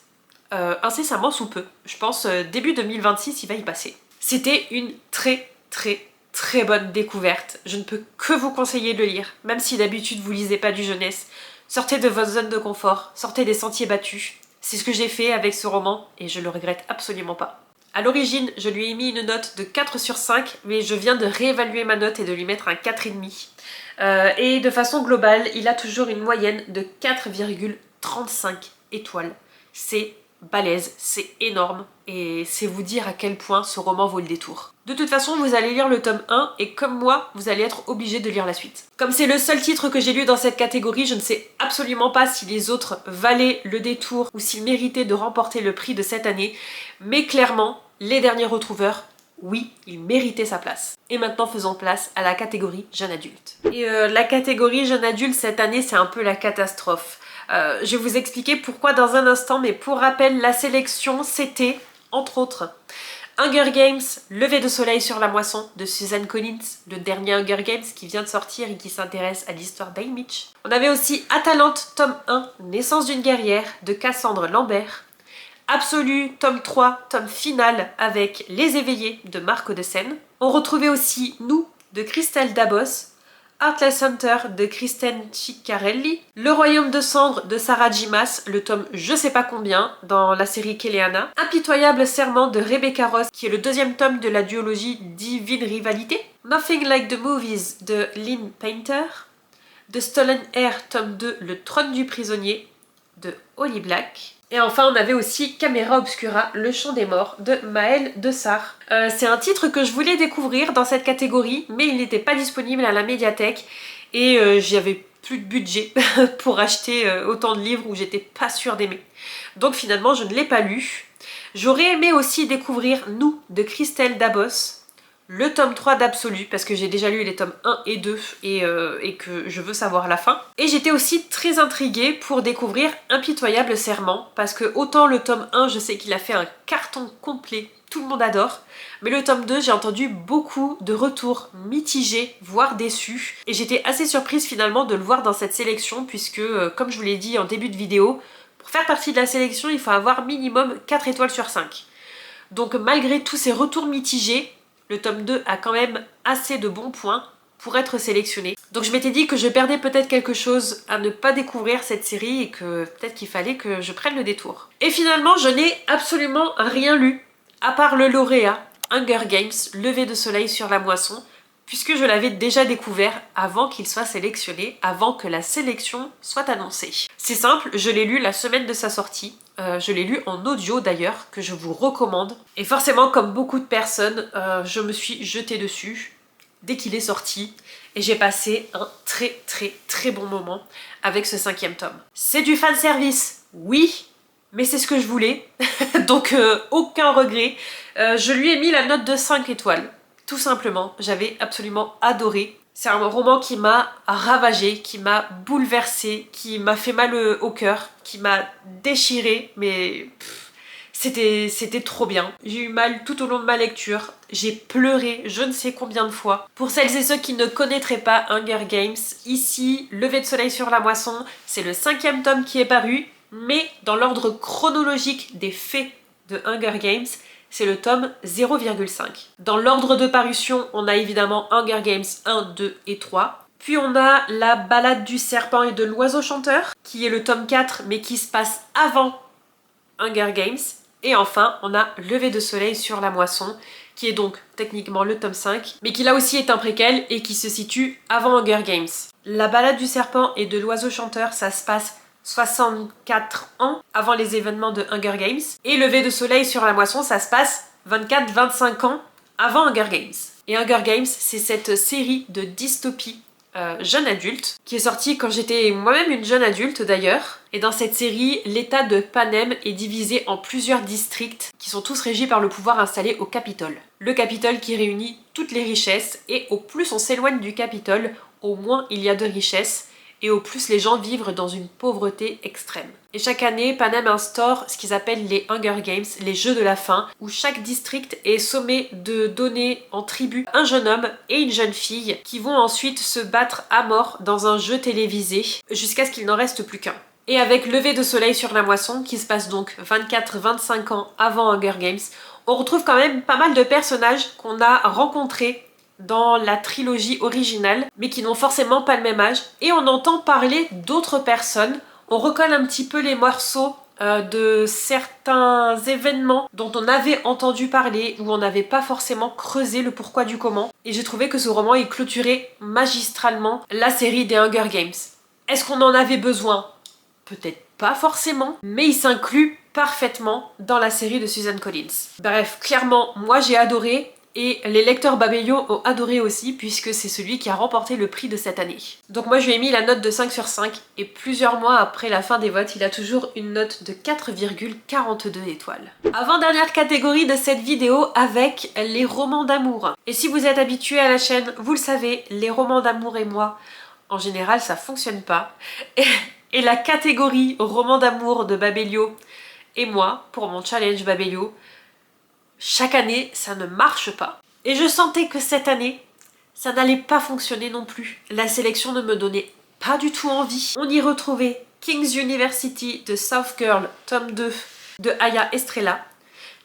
incessamment sous peu. Je pense début 2026 il va y passer. C'était une très bonne découverte, je ne peux que vous conseiller de le lire, même si d'habitude vous lisez pas du jeunesse. Sortez de votre zone de confort, sortez des sentiers battus. C'est ce que j'ai fait avec ce roman et je le regrette absolument pas. À l'origine, je lui ai mis une note de 4 sur 5, mais je viens de réévaluer ma note et de lui mettre un 4,5. Et de façon globale, il a toujours une moyenne de 4,35 étoiles. C'est balèze, c'est énorme, et c'est vous dire à quel point ce roman vaut le détour. De toute façon, vous allez lire le tome 1, et comme moi, vous allez être obligé de lire la suite. Comme c'est le seul titre que j'ai lu dans cette catégorie, je ne sais absolument pas si les autres valaient le détour, ou s'ils méritaient de remporter le prix de cette année, mais clairement, Les Derniers Retrouveurs, oui, il méritait sa place. Et maintenant, faisons place à la catégorie jeune adulte. Et la catégorie jeune adulte, cette année, c'est un peu la catastrophe. Je vais vous expliquer pourquoi dans un instant, mais pour rappel, la sélection, c'était, entre autres, Hunger Games, Lever de soleil sur la moisson de Suzanne Collins, le dernier Hunger Games qui vient de sortir et qui s'intéresse à l'histoire d'Haymitch. On avait aussi Atalante, tome 1, Naissance d'une guerrière de Cassandre Lambert. Absolu, tome 3, tome final avec Les Éveillés de Marc de Seine. On retrouvait aussi Nous de Christelle Dabos, Heartless Hunter de Kristen Ciccarelli, Le Royaume de Cendres de Sarah J. Maas, le tome je sais pas combien dans la série Kéléana, Impitoyable Serment de Rebecca Ross qui est le deuxième tome de la duologie Divine Rivalité, Nothing Like the Movies de Lynn Painter, The Stolen Air tome 2 Le Trône du Prisonnier de Holly Black. Et enfin, on avait aussi Caméra Obscura, Le Chant des Morts de Maëlle Dessart. C'est un titre que je voulais découvrir dans cette catégorie, mais il n'était pas disponible à la médiathèque et j'avais plus de budget pour acheter autant de livres où j'étais pas sûre d'aimer. Donc finalement, je ne l'ai pas lu. J'aurais aimé aussi découvrir Nous de Christelle Dabos, le tome 3 d'Absolu, parce que j'ai déjà lu les tomes 1 et 2 et que je veux savoir la fin. Et j'étais aussi très intriguée pour découvrir Impitoyable Serment, parce que autant le tome 1, je sais qu'il a fait un carton complet, tout le monde adore, mais le tome 2, j'ai entendu beaucoup de retours mitigés, voire déçus, et j'étais assez surprise finalement de le voir dans cette sélection, puisque, comme je vous l'ai dit en début de vidéo, pour faire partie de la sélection, il faut avoir minimum 4 étoiles sur 5. Donc malgré tous ces retours mitigés, le tome 2 a quand même assez de bons points pour être sélectionné. Donc je m'étais dit que je perdais peut-être quelque chose à ne pas découvrir cette série et que peut-être qu'il fallait que je prenne le détour. Et finalement, je n'ai absolument rien lu, à part le lauréat, Hunger Games, Lever de soleil sur la moisson, puisque je l'avais déjà découvert avant qu'il soit sélectionné, avant que la sélection soit annoncée. C'est simple, je l'ai lu la semaine de sa sortie, je l'ai lu en audio d'ailleurs, que je vous recommande. Et forcément, comme beaucoup de personnes, je me suis jetée dessus dès qu'il est sorti, et j'ai passé un très bon moment avec ce 5e tome. C'est du fanservice, oui, mais c'est ce que je voulais, donc aucun regret. Je lui ai mis la note de 5 étoiles. Tout simplement, j'avais absolument adoré. C'est un roman qui m'a ravagée, qui m'a bouleversée, qui m'a fait mal au cœur, qui m'a déchirée, mais c'était trop bien. J'ai eu mal tout au long de ma lecture, j'ai pleuré je ne sais combien de fois. Pour celles et ceux qui ne connaîtraient pas Hunger Games, ici, Lever de soleil sur la moisson, c'est le 5e tome qui est paru, mais dans l'ordre chronologique des faits de Hunger Games, c'est le tome 0,5. Dans l'ordre de parution, on a évidemment Hunger Games 1, 2 et 3. Puis on a La Ballade du serpent et de l'oiseau chanteur, qui est le tome 4, mais qui se passe avant Hunger Games. Et enfin, on a Lever de soleil sur la moisson, qui est donc techniquement le tome 5, mais qui là aussi est un préquel et qui se situe avant Hunger Games. La Ballade du serpent et de l'oiseau chanteur, ça se passe 64 ans avant les événements de Hunger Games. Et Lever de soleil sur la moisson, ça se passe 24-25 ans avant Hunger Games. Et Hunger Games, c'est cette série de dystopie jeune adulte qui est sortie quand j'étais moi-même une jeune adulte d'ailleurs. Et dans cette série, l'état de Panem est divisé en plusieurs districts qui sont tous régis par le pouvoir installé au Capitole. Le Capitole qui réunit toutes les richesses, et au plus on s'éloigne du Capitole, au moins il y a de richesses, et au plus les gens vivent dans une pauvreté extrême. Et chaque année, Panem instaure ce qu'ils appellent les Hunger Games, les Jeux de la faim, où chaque district est sommé de donner en tribut un jeune homme et une jeune fille qui vont ensuite se battre à mort dans un jeu télévisé jusqu'à ce qu'il n'en reste plus qu'un. Et avec Lever de soleil sur la moisson, qui se passe donc 24-25 ans avant Hunger Games, on retrouve quand même pas mal de personnages qu'on a rencontrés dans la trilogie originale, mais qui n'ont forcément pas le même âge. Et on entend parler d'autres personnes. On recolle un petit peu les morceaux de certains événements dont on avait entendu parler, où on n'avait pas forcément creusé le pourquoi du comment. Et j'ai trouvé que ce roman, il clôturait magistralement la série des Hunger Games. Est-ce qu'on en avait besoin? Peut-être pas forcément, mais il s'inclut parfaitement dans la série de Susan Collins. Bref, clairement, moi j'ai adoré. Et les lecteurs Babelio ont adoré aussi, puisque c'est celui qui a remporté le prix de cette année. Donc moi je lui ai mis la note de 5 sur 5, et plusieurs mois après la fin des votes, il a toujours une note de 4,42 étoiles. Avant-dernière catégorie de cette vidéo, avec les romans d'amour. Et si vous êtes habitué à la chaîne, vous le savez, les romans d'amour et moi, en général ça fonctionne pas. Et la catégorie romans d'amour de Babelio et moi, pour mon challenge Babelio, chaque année, ça ne marche pas. Et je sentais que cette année, ça n'allait pas fonctionner non plus. La sélection ne me donnait pas du tout envie. On y retrouvait King's University de South Girl, tome 2 de Aya Estrella,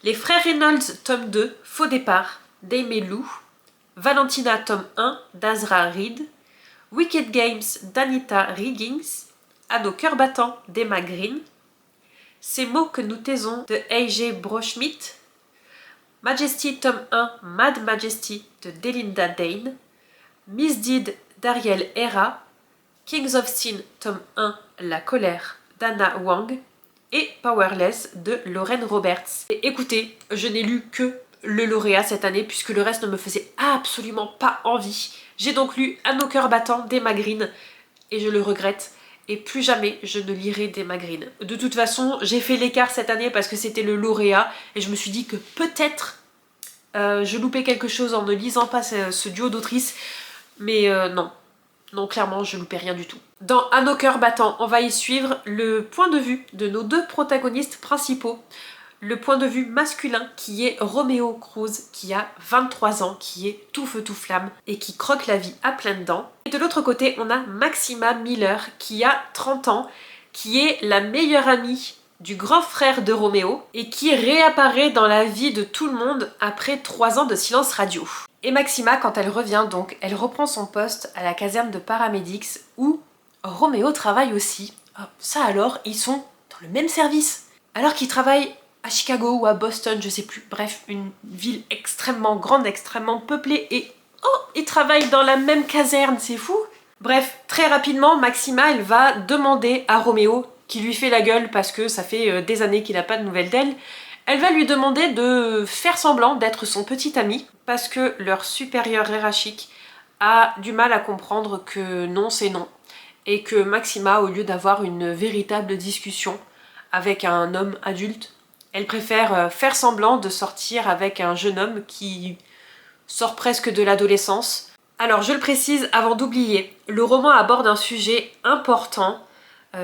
Les Frères Reynolds, tome 2, Faux départ, d'Aimee Lou, Valentina, tome 1, d'Azra Reed, Wicked Games, d'Anita Riggins, À nos cœurs battants, d'Emma Green, Ces mots que nous taisons, de A.J. Broschmidt, Majesty, tome 1, Mad Majesty de Delinda Dane, Misdeed d'Ariel Hera, Kings of Sin, tome 1, La colère d'Anna Wang et Powerless de Lauren Roberts. Et écoutez, je n'ai lu que le lauréat cette année puisque le reste ne me faisait absolument pas envie. J'ai donc lu À nos cœurs battants d'Emma Green et je le regrette. Et plus jamais je ne lirai d'Emma Green. De toute façon, j'ai fait l'écart cette année parce que c'était le lauréat et je me suis dit que peut-être je loupais quelque chose en ne lisant pas ce duo d'autrices. Mais non. Non, clairement, je loupais rien du tout. Dans À nos cœurs battants, on va y suivre le point de vue de nos deux protagonistes principaux. Le point de vue masculin qui est Romeo Cruz, qui a 23 ans, qui est tout feu tout flamme et qui croque la vie à pleines dents. Et de l'autre côté, on a Maxima Miller qui a 30 ans, qui est la meilleure amie du grand frère de Roméo et qui réapparaît dans la vie de tout le monde après 3 ans de silence radio. Et Maxima, quand elle revient donc, elle reprend son poste à la caserne de Paramedics où Roméo travaille aussi. Oh, ça alors, ils sont dans le même service. Alors qu'ils travaillent à Chicago ou à Boston, je sais plus, bref, une ville extrêmement grande, extrêmement peuplée et oh, ils travaillent dans la même caserne, c'est fou. Bref, très rapidement, Maxima, elle va demander à Roméo, qui lui fait la gueule parce que ça fait des années qu'il n'a pas de nouvelles d'elle, elle va lui demander de faire semblant d'être son petit ami parce que leur supérieur hiérarchique a du mal à comprendre que non c'est non et que Maxima, au lieu d'avoir une véritable discussion avec un homme adulte, elle préfère faire semblant de sortir avec un jeune homme qui sort presque de l'adolescence. Alors je le précise avant d'oublier, le roman aborde un sujet important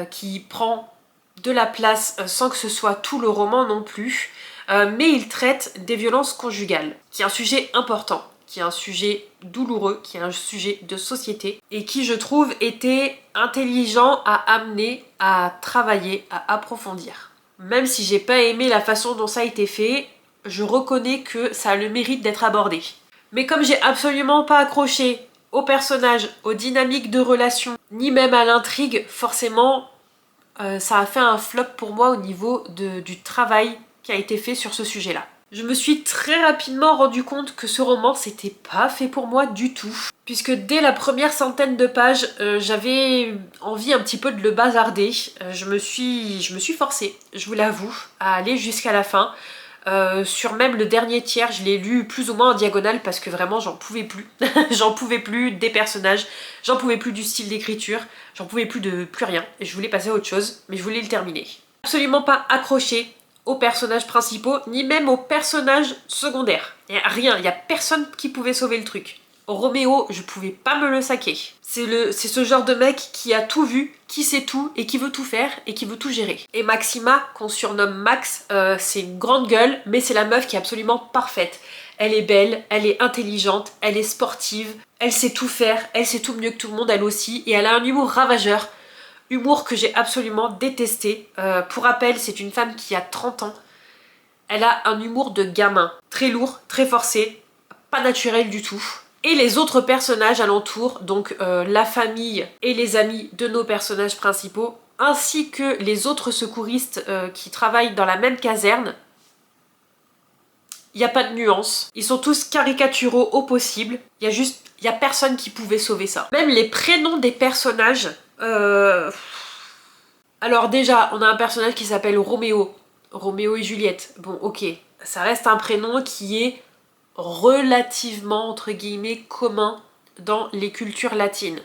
qui prend de la place sans que ce soit tout le roman non plus, mais il traite des violences conjugales, qui est un sujet important, qui est un sujet douloureux, qui est un sujet de société, et qui je trouve était intelligent à amener, à travailler, à approfondir. Même si j'ai pas aimé la façon dont ça a été fait, je reconnais que ça a le mérite d'être abordé. Mais comme j'ai absolument pas accroché aux personnages, aux dynamiques de relations, ni même à l'intrigue, forcément, ça a fait un flop pour moi au niveau du travail qui a été fait sur ce sujet-là. Je me suis très rapidement rendu compte que ce roman, c'était pas fait pour moi du tout. Puisque dès la première centaine de pages, j'avais envie un petit peu de le bazarder. Je me suis forcée, je vous l'avoue, à aller jusqu'à la fin. Sur même le dernier tiers, je l'ai lu plus ou moins en diagonale parce que vraiment j'en pouvais plus. J'en pouvais plus des personnages, j'en pouvais plus du style d'écriture, j'en pouvais plus de plus rien. Et je voulais passer à autre chose, mais je voulais le terminer. Absolument pas accroché aux personnages principaux, ni même aux personnages secondaires. Il n'y a rien, il n'y a personne qui pouvait sauver le truc. Roméo, je pouvais pas me le saquer. C'est ce genre de mec qui a tout vu, qui sait tout et qui veut tout faire et qui veut tout gérer. Et Maxima, qu'on surnomme Max, c'est une grande gueule, mais c'est la meuf qui est absolument parfaite. Elle est belle, elle est intelligente, elle est sportive, elle sait tout faire, elle sait tout mieux que tout le monde, elle aussi, et elle a un humour ravageur. Humour que j'ai absolument détesté. Pour rappel, c'est une femme qui a 30 ans. Elle a un humour de gamin. Très lourd, très forcé, pas naturel du tout. Et les autres personnages alentours, donc la famille et les amis de nos personnages principaux, ainsi que les autres secouristes qui travaillent dans la même caserne, il n'y a pas de nuance. Ils sont tous caricaturaux au possible. Il y a personne qui pouvait sauver ça. Même les prénoms des personnages... Alors déjà, on a un personnage qui s'appelle Roméo. Roméo et Juliette. Bon, ok. Ça reste un prénom qui est relativement, entre guillemets, commun dans les cultures latines.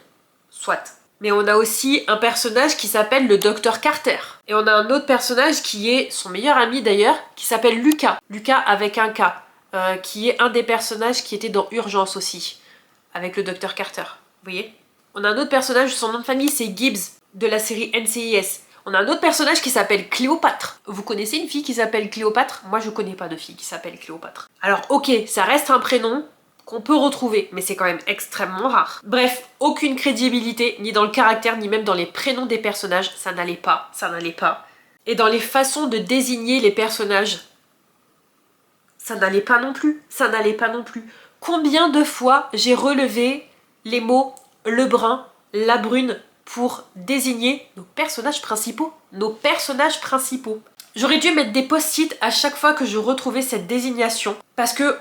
Soit. Mais on a aussi un personnage qui s'appelle le Docteur Carter. Et on a un autre personnage qui est son meilleur ami d'ailleurs, qui s'appelle Lucas. Lucas avec un K. Qui est un des personnages qui était dans Urgence aussi. Avec le Docteur Carter. Vous voyez? On a un autre personnage, son nom de famille c'est Gibbs, de la série NCIS. On a un autre personnage qui s'appelle Cléopâtre. Vous connaissez une fille qui s'appelle Cléopâtre? Moi je connais pas de fille qui s'appelle Cléopâtre. Alors ok, ça reste un prénom qu'on peut retrouver, mais c'est quand même extrêmement rare. Bref, aucune crédibilité, ni dans le caractère, ni même dans les prénoms des personnages, ça n'allait pas, ça n'allait pas. Et dans les façons de désigner les personnages, ça n'allait pas non plus, ça n'allait pas non plus. Combien de fois j'ai relevé les mots Lebrun, la brune, pour désigner nos personnages principaux. Nos personnages principaux. J'aurais dû mettre des post-it à chaque fois que je retrouvais cette désignation. Parce que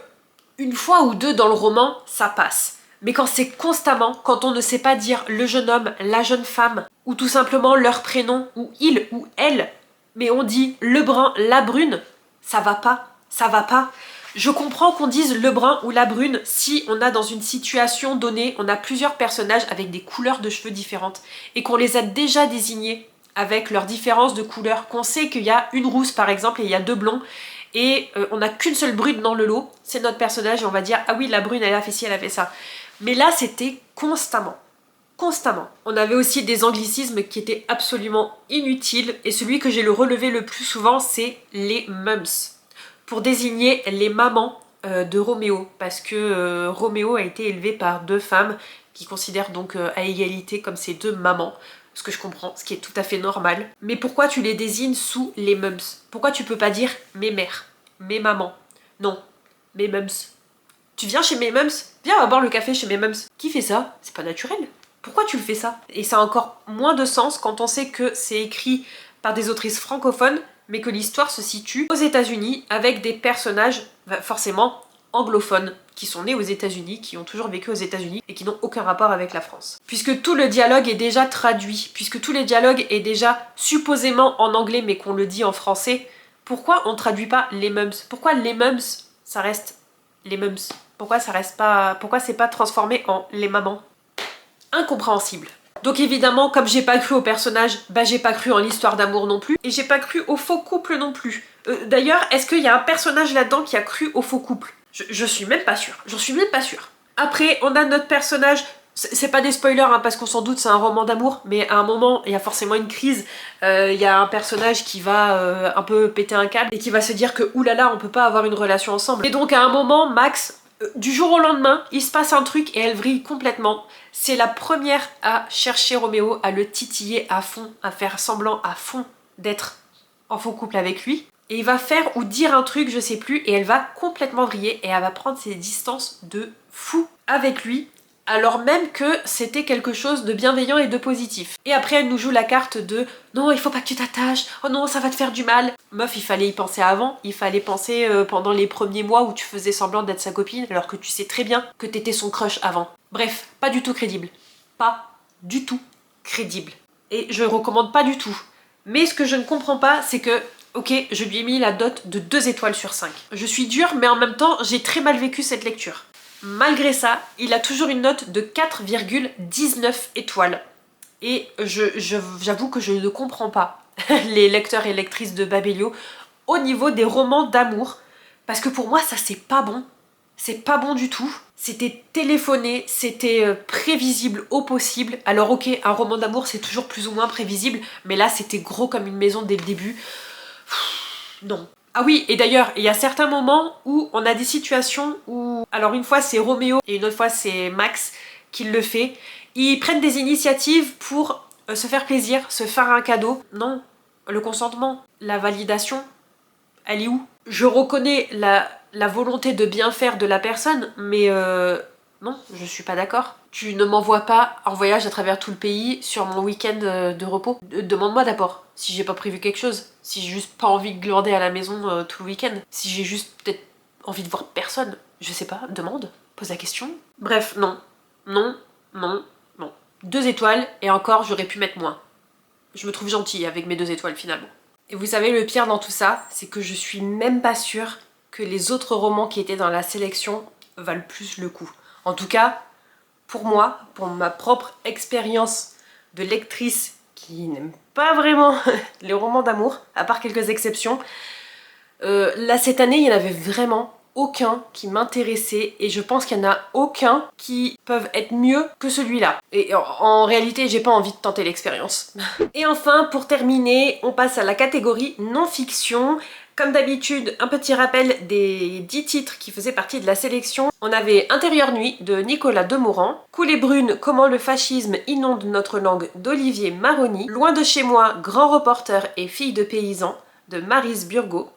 une fois ou deux dans le roman, ça passe. Mais quand c'est constamment, quand on ne sait pas dire le jeune homme, la jeune femme, ou tout simplement leur prénom, ou il ou elle, mais on dit le brun, la brune, ça va pas, ça va pas. Je comprends qu'on dise le brun ou la brune si on a dans une situation donnée, on a plusieurs personnages avec des couleurs de cheveux différentes et qu'on les a déjà désignés avec leurs différences de couleurs, qu'on sait qu'il y a une rousse par exemple et il y a deux blonds et on n'a qu'une seule brune dans le lot, c'est notre personnage et on va dire ah oui la brune elle a fait ci, elle a fait ça. Mais là c'était constamment. Constamment. On avait aussi des anglicismes qui étaient absolument inutiles et celui que j'ai le relevé le plus souvent c'est les mums. Pour désigner les mamans de Roméo, parce que Roméo a été élevé par deux femmes qui considèrent donc à égalité comme ses deux mamans, ce que je comprends, ce qui est tout à fait normal. Mais pourquoi tu les désignes sous les mums? Pourquoi tu peux pas dire mes mères, mes mamans? Non, mes mums. Tu viens chez mes mums? Viens, on va boire le café chez mes mums. Qui fait ça? C'est pas naturel. Pourquoi tu le fais ça? Et ça a encore moins de sens quand on sait que c'est écrit par des autrices francophones mais que l'histoire se situe aux États-Unis avec des personnages forcément anglophones qui sont nés aux États-Unis, qui ont toujours vécu aux États-Unis et qui n'ont aucun rapport avec la France. Puisque tout le dialogue est déjà traduit, puisque tout le dialogue est déjà supposément en anglais mais qu'on le dit en français, pourquoi on traduit pas les mums? Pourquoi les mums ça reste les mums? Pourquoi ça reste pas, pourquoi c'est pas transformé en les mamans? Incompréhensible. Donc évidemment, comme j'ai pas cru au personnage, bah j'ai pas cru en l'histoire d'amour non plus, et j'ai pas cru au faux couple non plus. D'ailleurs, est-ce qu'il y a un personnage là-dedans qui a cru au faux couple? Je suis même pas sûre, j'en suis même pas sûre. Après, on a notre personnage, c'est pas des spoilers hein, parce qu'on s'en doute, c'est un roman d'amour, mais à un moment, il y a forcément une crise, il y a un personnage qui va un peu péter un câble et qui va se dire que oulala, on peut pas avoir une relation ensemble. Et donc à un moment, Max, du jour au lendemain, il se passe un truc et elle vrille complètement. C'est la première à chercher Roméo, à le titiller à fond, à faire semblant à fond d'être en faux couple avec lui. Et il va faire ou dire un truc, je sais plus, et elle va complètement vriller et elle va prendre ses distances de fou avec lui, alors même que c'était quelque chose de bienveillant et de positif. Et après elle nous joue la carte de non il faut pas que tu t'attaches, oh non ça va te faire du mal. Meuf, il fallait y penser avant, il fallait penser pendant les premiers mois où tu faisais semblant d'être sa copine alors que tu sais très bien que t'étais son crush avant. Bref, pas du tout crédible. Pas du tout crédible. Et je recommande pas du tout. Mais ce que je ne comprends pas c'est que ok, je lui ai mis la note de 2 étoiles sur 5. Je suis dure mais en même temps j'ai très mal vécu cette lecture. Malgré ça, il a toujours une note de 4,19 étoiles. Et j'avoue que je ne comprends pas les lecteurs et lectrices de Babelio au niveau des romans d'amour. Parce que pour moi, ça c'est pas bon. C'est pas bon du tout. C'était téléphoné, c'était prévisible au possible. Alors ok, un roman d'amour c'est toujours plus ou moins prévisible. Mais là, c'était gros comme une maison dès le début. Non. Ah oui, et d'ailleurs, il y a certains moments où on a des situations où... Alors une fois c'est Roméo et une autre fois c'est Max qui le fait. Ils prennent des initiatives pour se faire plaisir, se faire un cadeau. Non, le consentement, la validation, elle est où? Je reconnais la volonté de bien faire de la personne, mais Non, je suis pas d'accord. Tu ne m'envoies pas en voyage à travers tout le pays sur mon week-end de repos. Demande-moi d'abord si j'ai pas prévu quelque chose. Si j'ai juste pas envie de glander à la maison tout le week-end. Si j'ai juste peut-être envie de voir personne. Je sais pas, demande, pose la question. Bref, non. Non, non, non. 2 étoiles et encore j'aurais pu mettre moins. Je me trouve gentille avec mes 2 étoiles finalement. Et vous savez, le pire dans tout ça, c'est que je suis même pas sûre que les autres romans qui étaient dans la sélection valent plus le coup. En tout cas, pour moi, pour ma propre expérience de lectrice qui n'aime pas vraiment les romans d'amour, à part quelques exceptions, là cette année, il n'y en avait vraiment aucun qui m'intéressait et je pense qu'il n'y en a aucun qui peuvent être mieux que celui-là. Et en réalité, j'ai pas envie de tenter l'expérience. Et enfin, pour terminer, on passe à la catégorie non-fiction. Comme d'habitude, un petit rappel des 10 titres qui faisaient partie de la sélection. On avait Intérieure nuit de Nicolas Demorand, Coulées brunes, comment le fascisme inonde notre langue d'Olivier Maroni, Loin de chez moi, grand reporter et fille de paysan de Maryse Burgot,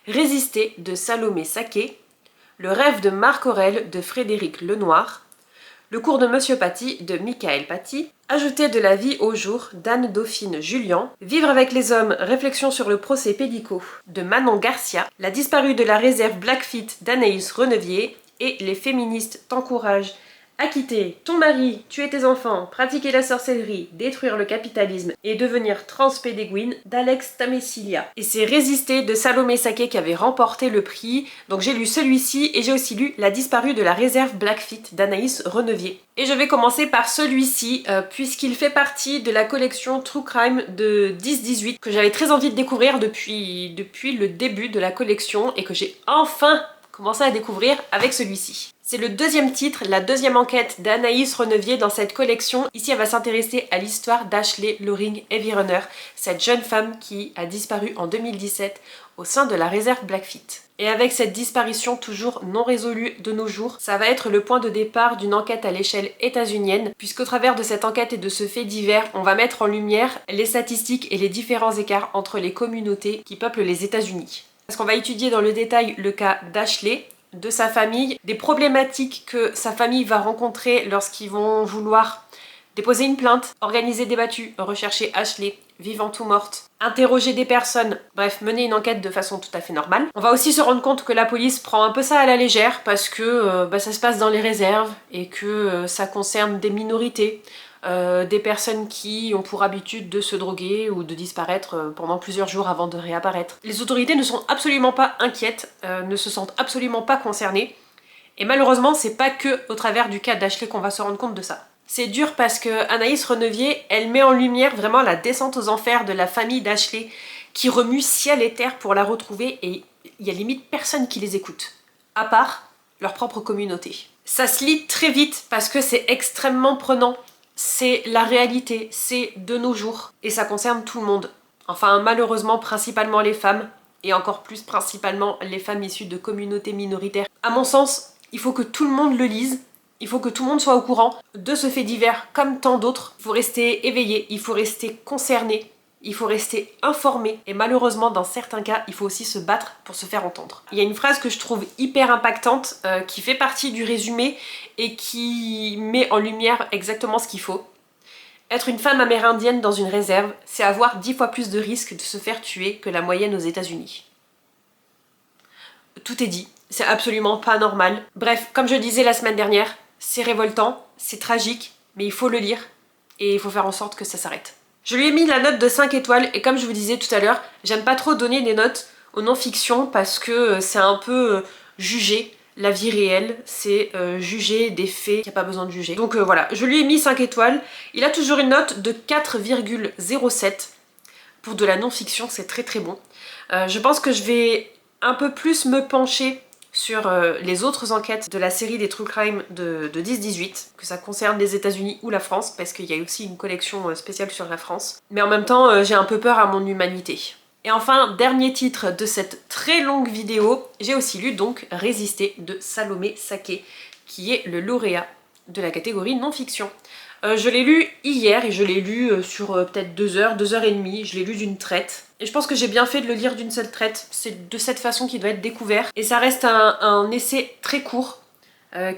Résister de Salomé Saké, Le rêve de Marc Aurèle de Frédéric Lenoir, Le cours de Monsieur Paty de Michael Paty, Ajouter de la vie au jour d'Anne-Dauphine Julien, Vivre avec les hommes, réflexion sur le procès Pédico de Manon Garcia, La disparue de la réserve Blackfeet d'Anaïs Renevier et Les féministes t'encouragent à quitter ton mari, tuer tes enfants, pratiquer la sorcellerie, détruire le capitalisme et devenir transpédéguine d'Alex Tamessilia. Et c'est Résister de Salomé Saké qui avait remporté le prix. Donc j'ai lu celui-ci et j'ai aussi lu La disparue de la réserve Blackfeet d'Anaïs Renevier. Et je vais commencer par celui-ci puisqu'il fait partie de la collection True Crime de 10-18 que j'avais très envie de découvrir depuis le début de la collection et que j'ai enfin commencé à découvrir avec celui-ci. C'est le 2e titre, la 2e enquête d'Anaïs Renevier dans cette collection. Ici, elle va s'intéresser à l'histoire d'Ashley Loring Heavy-Runner, cette jeune femme qui a disparu en 2017 au sein de la réserve Blackfeet. Et avec cette disparition toujours non résolue de nos jours, ça va être le point de départ d'une enquête à l'échelle états-unienne, puisqu'au travers de cette enquête et de ce fait divers, on va mettre en lumière les statistiques et les différents écarts entre les communautés qui peuplent les États-Unis. Parce qu'on va étudier dans le détail le cas d'Ashley, de sa famille, des problématiques que sa famille va rencontrer lorsqu'ils vont vouloir déposer une plainte, organiser des battues, rechercher Ashley, vivante ou morte, interroger des personnes, bref, mener une enquête de façon tout à fait normale. On va aussi se rendre compte que la police prend un peu ça à la légère parce que ça se passe dans les réserves et que ça concerne des minorités. Des personnes qui ont pour habitude de se droguer ou de disparaître pendant plusieurs jours avant de réapparaître. Les autorités ne sont absolument pas inquiètes, ne se sentent absolument pas concernées. Et malheureusement, c'est pas que au travers du cas d'Ashley qu'on va se rendre compte de ça. C'est dur parce que Anaïs Renevier, elle met en lumière vraiment la descente aux enfers de la famille d'Ashley qui remue ciel et terre pour la retrouver et il y a limite personne qui les écoute, à part leur propre communauté. Ça se lit très vite parce que c'est extrêmement prenant. C'est la réalité, c'est de nos jours, et ça concerne tout le monde. Enfin, malheureusement, principalement les femmes, et encore plus principalement les femmes issues de communautés minoritaires. À mon sens, il faut que tout le monde le lise, il faut que tout le monde soit au courant de ce fait divers, comme tant d'autres. Il faut rester éveillé, il faut rester concerné, il faut rester informé, et malheureusement, dans certains cas, il faut aussi se battre pour se faire entendre. Il y a une phrase que je trouve hyper impactante, qui fait partie du résumé, et qui met en lumière exactement ce qu'il faut. Être une femme amérindienne dans une réserve, c'est avoir 10 fois plus de risques de se faire tuer que la moyenne aux États-Unis. Tout est dit, c'est absolument pas normal. Bref, comme je le disais la semaine dernière, c'est révoltant, c'est tragique, mais il faut le lire, et il faut faire en sorte que ça s'arrête. Je lui ai mis la note de 5 étoiles, et comme je vous disais tout à l'heure, j'aime pas trop donner des notes aux non-fiction parce que c'est un peu juger la vie réelle, c'est juger des faits qu'il n'y a pas besoin de juger. Donc voilà, je lui ai mis 5 étoiles. Il a toujours une note de 4,07. Pour de la non-fiction, c'est très très bon. Je pense que je vais un peu plus me pencher sur les autres enquêtes de la série des True Crime de 10-18, que ça concerne les États-Unis ou la France, parce qu'il y a aussi une collection spéciale sur la France. Mais en même temps, j'ai un peu peur à mon humanité. Et enfin, dernier titre de cette très longue vidéo, j'ai aussi lu donc Résister de Salomé Saké, qui est le lauréat de la catégorie non-fiction. Je l'ai lu hier et je l'ai lu sur peut-être 2 heures, 2 heures et demie, je l'ai lu d'une traite. Et je pense que j'ai bien fait de le lire d'une seule traite, c'est de cette façon qu'il doit être découvert. Et ça reste un essai très court,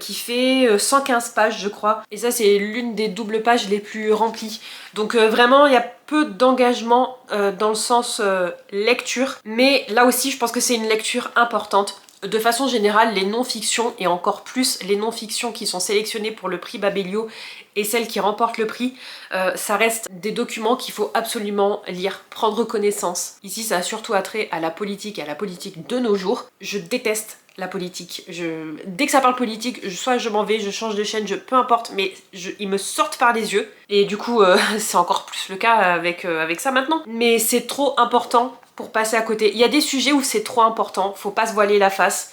qui fait 115 pages je crois. Et ça c'est l'une des doubles pages les plus remplies. Donc vraiment il y a peu d'engagement dans le sens lecture. Mais là aussi je pense que c'est une lecture importante. De façon générale, les non-fictions, et encore plus les non-fictions qui sont sélectionnées pour le prix Babelio et celles qui remportent le prix, ça reste des documents qu'il faut absolument lire, prendre connaissance. Ici, ça a surtout attrait à la politique et à la politique de nos jours. Je déteste la politique. Dès que ça parle politique, soit je m'en vais, je change de chaîne, peu importe, mais ils me sortent par les yeux. Et du coup, c'est encore plus le cas avec ça maintenant. Mais c'est trop important pour passer à côté. Il y a des sujets où c'est trop important, faut pas se voiler la face.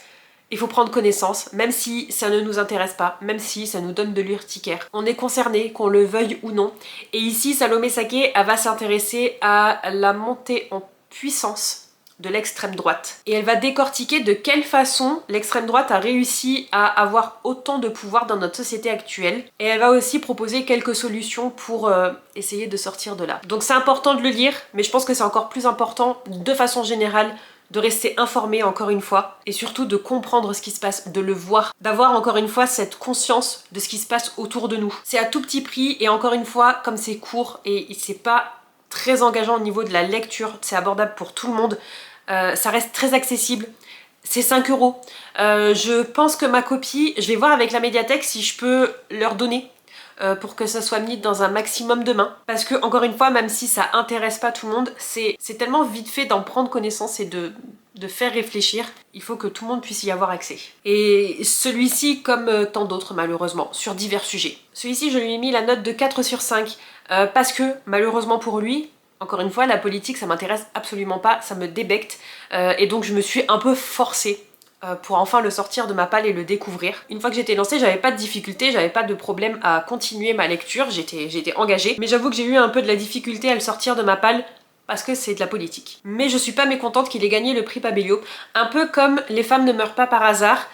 Il faut prendre connaissance, même si ça ne nous intéresse pas, même si ça nous donne de l'urticaire. On est concerné, qu'on le veuille ou non. Et ici, Salomé Saké, elle va s'intéresser à la montée en puissance de l'extrême droite. Et elle va décortiquer de quelle façon l'extrême droite a réussi à avoir autant de pouvoir dans notre société actuelle. Et elle va aussi proposer quelques solutions pour essayer de sortir de là. Donc c'est important de le lire, mais je pense que c'est encore plus important de façon générale de rester informé encore une fois, et surtout de comprendre ce qui se passe, de le voir, d'avoir encore une fois cette conscience de ce qui se passe autour de nous. C'est à tout petit prix, et encore une fois, comme c'est court et c'est pas très engageant au niveau de la lecture, c'est abordable pour tout le monde, ça reste très accessible. C'est 5 €. Je pense que ma copie, je vais voir avec la médiathèque si je peux leur donner pour que ça soit mis dans un maximum de mains. Parce que, encore une fois, même si ça intéresse pas tout le monde, c'est tellement vite fait d'en prendre connaissance et de faire réfléchir. Il faut que tout le monde puisse y avoir accès. Et celui-ci, comme tant d'autres malheureusement, sur divers sujets. Celui-ci, je lui ai mis la note de 4 sur 5 parce que, malheureusement pour lui, encore une fois, la politique, ça m'intéresse absolument pas, ça me débecte. Et donc, je me suis un peu forcée pour enfin le sortir de ma palle et le découvrir. Une fois que j'étais lancée, j'avais pas de difficulté, j'avais pas de problème à continuer ma lecture, j'étais engagée. Mais j'avoue que j'ai eu un peu de la difficulté à le sortir de ma palle parce que c'est de la politique. Mais je suis pas mécontente qu'il ait gagné le prix Babelio. Un peu comme Les femmes ne meurent pas par hasard,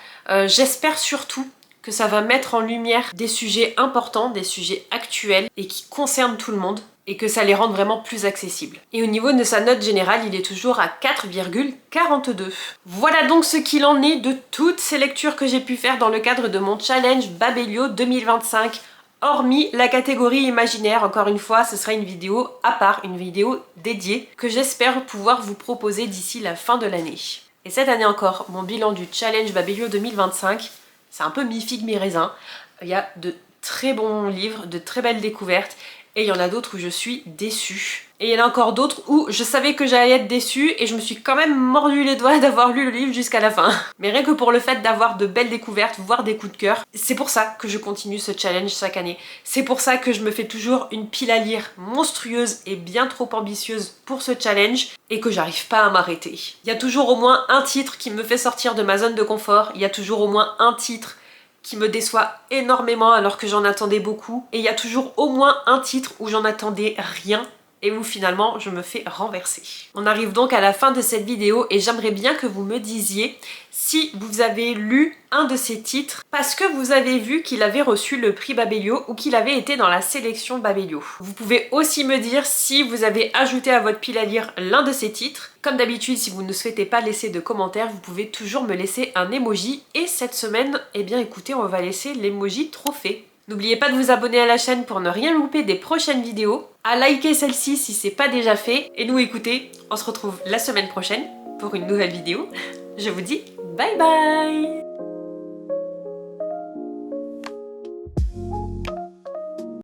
j'espère surtout que ça va mettre en lumière des sujets importants, des sujets actuels et qui concernent tout le monde, et que ça les rende vraiment plus accessibles. Et au niveau de sa note générale, il est toujours à 4,42. Voilà donc ce qu'il en est de toutes ces lectures que j'ai pu faire dans le cadre de mon challenge Babelio 2025. Hormis la catégorie imaginaire, encore une fois, ce sera une vidéo à part, une vidéo dédiée, que j'espère pouvoir vous proposer d'ici la fin de l'année. Et cette année encore, mon bilan du challenge Babelio 2025, c'est un peu mi-figue mi-raisin. Il y a de très bons livres, de très belles découvertes, et il y en a d'autres où je suis déçue. Et il y en a encore d'autres où je savais que j'allais être déçue et je me suis quand même mordu les doigts d'avoir lu le livre jusqu'à la fin. Mais rien que pour le fait d'avoir de belles découvertes, voire des coups de cœur, c'est pour ça que je continue ce challenge chaque année. C'est pour ça que je me fais toujours une pile à lire monstrueuse et bien trop ambitieuse pour ce challenge et que j'arrive pas à m'arrêter. Il y a toujours au moins un titre qui me fait sortir de ma zone de confort, il y a toujours au moins un titre qui me déçoit énormément alors que j'en attendais beaucoup. Et il y a toujours au moins un titre où j'en attendais rien et où finalement je me fais renverser. On arrive donc à la fin de cette vidéo et j'aimerais bien que vous me disiez si vous avez lu un de ces titres parce que vous avez vu qu'il avait reçu le prix Babelio ou qu'il avait été dans la sélection Babelio. Vous pouvez aussi me dire si vous avez ajouté à votre pile à lire l'un de ces titres. Comme d'habitude, si vous ne souhaitez pas laisser de commentaires, vous pouvez toujours me laisser un emoji. Et cette semaine, eh bien écoutez, on va laisser l'emoji trophée. N'oubliez pas de vous abonner à la chaîne pour ne rien louper des prochaines vidéos, à liker celle-ci si c'est pas déjà fait, et nous écoutez, on se retrouve la semaine prochaine pour une nouvelle vidéo. Je vous dis bye bye!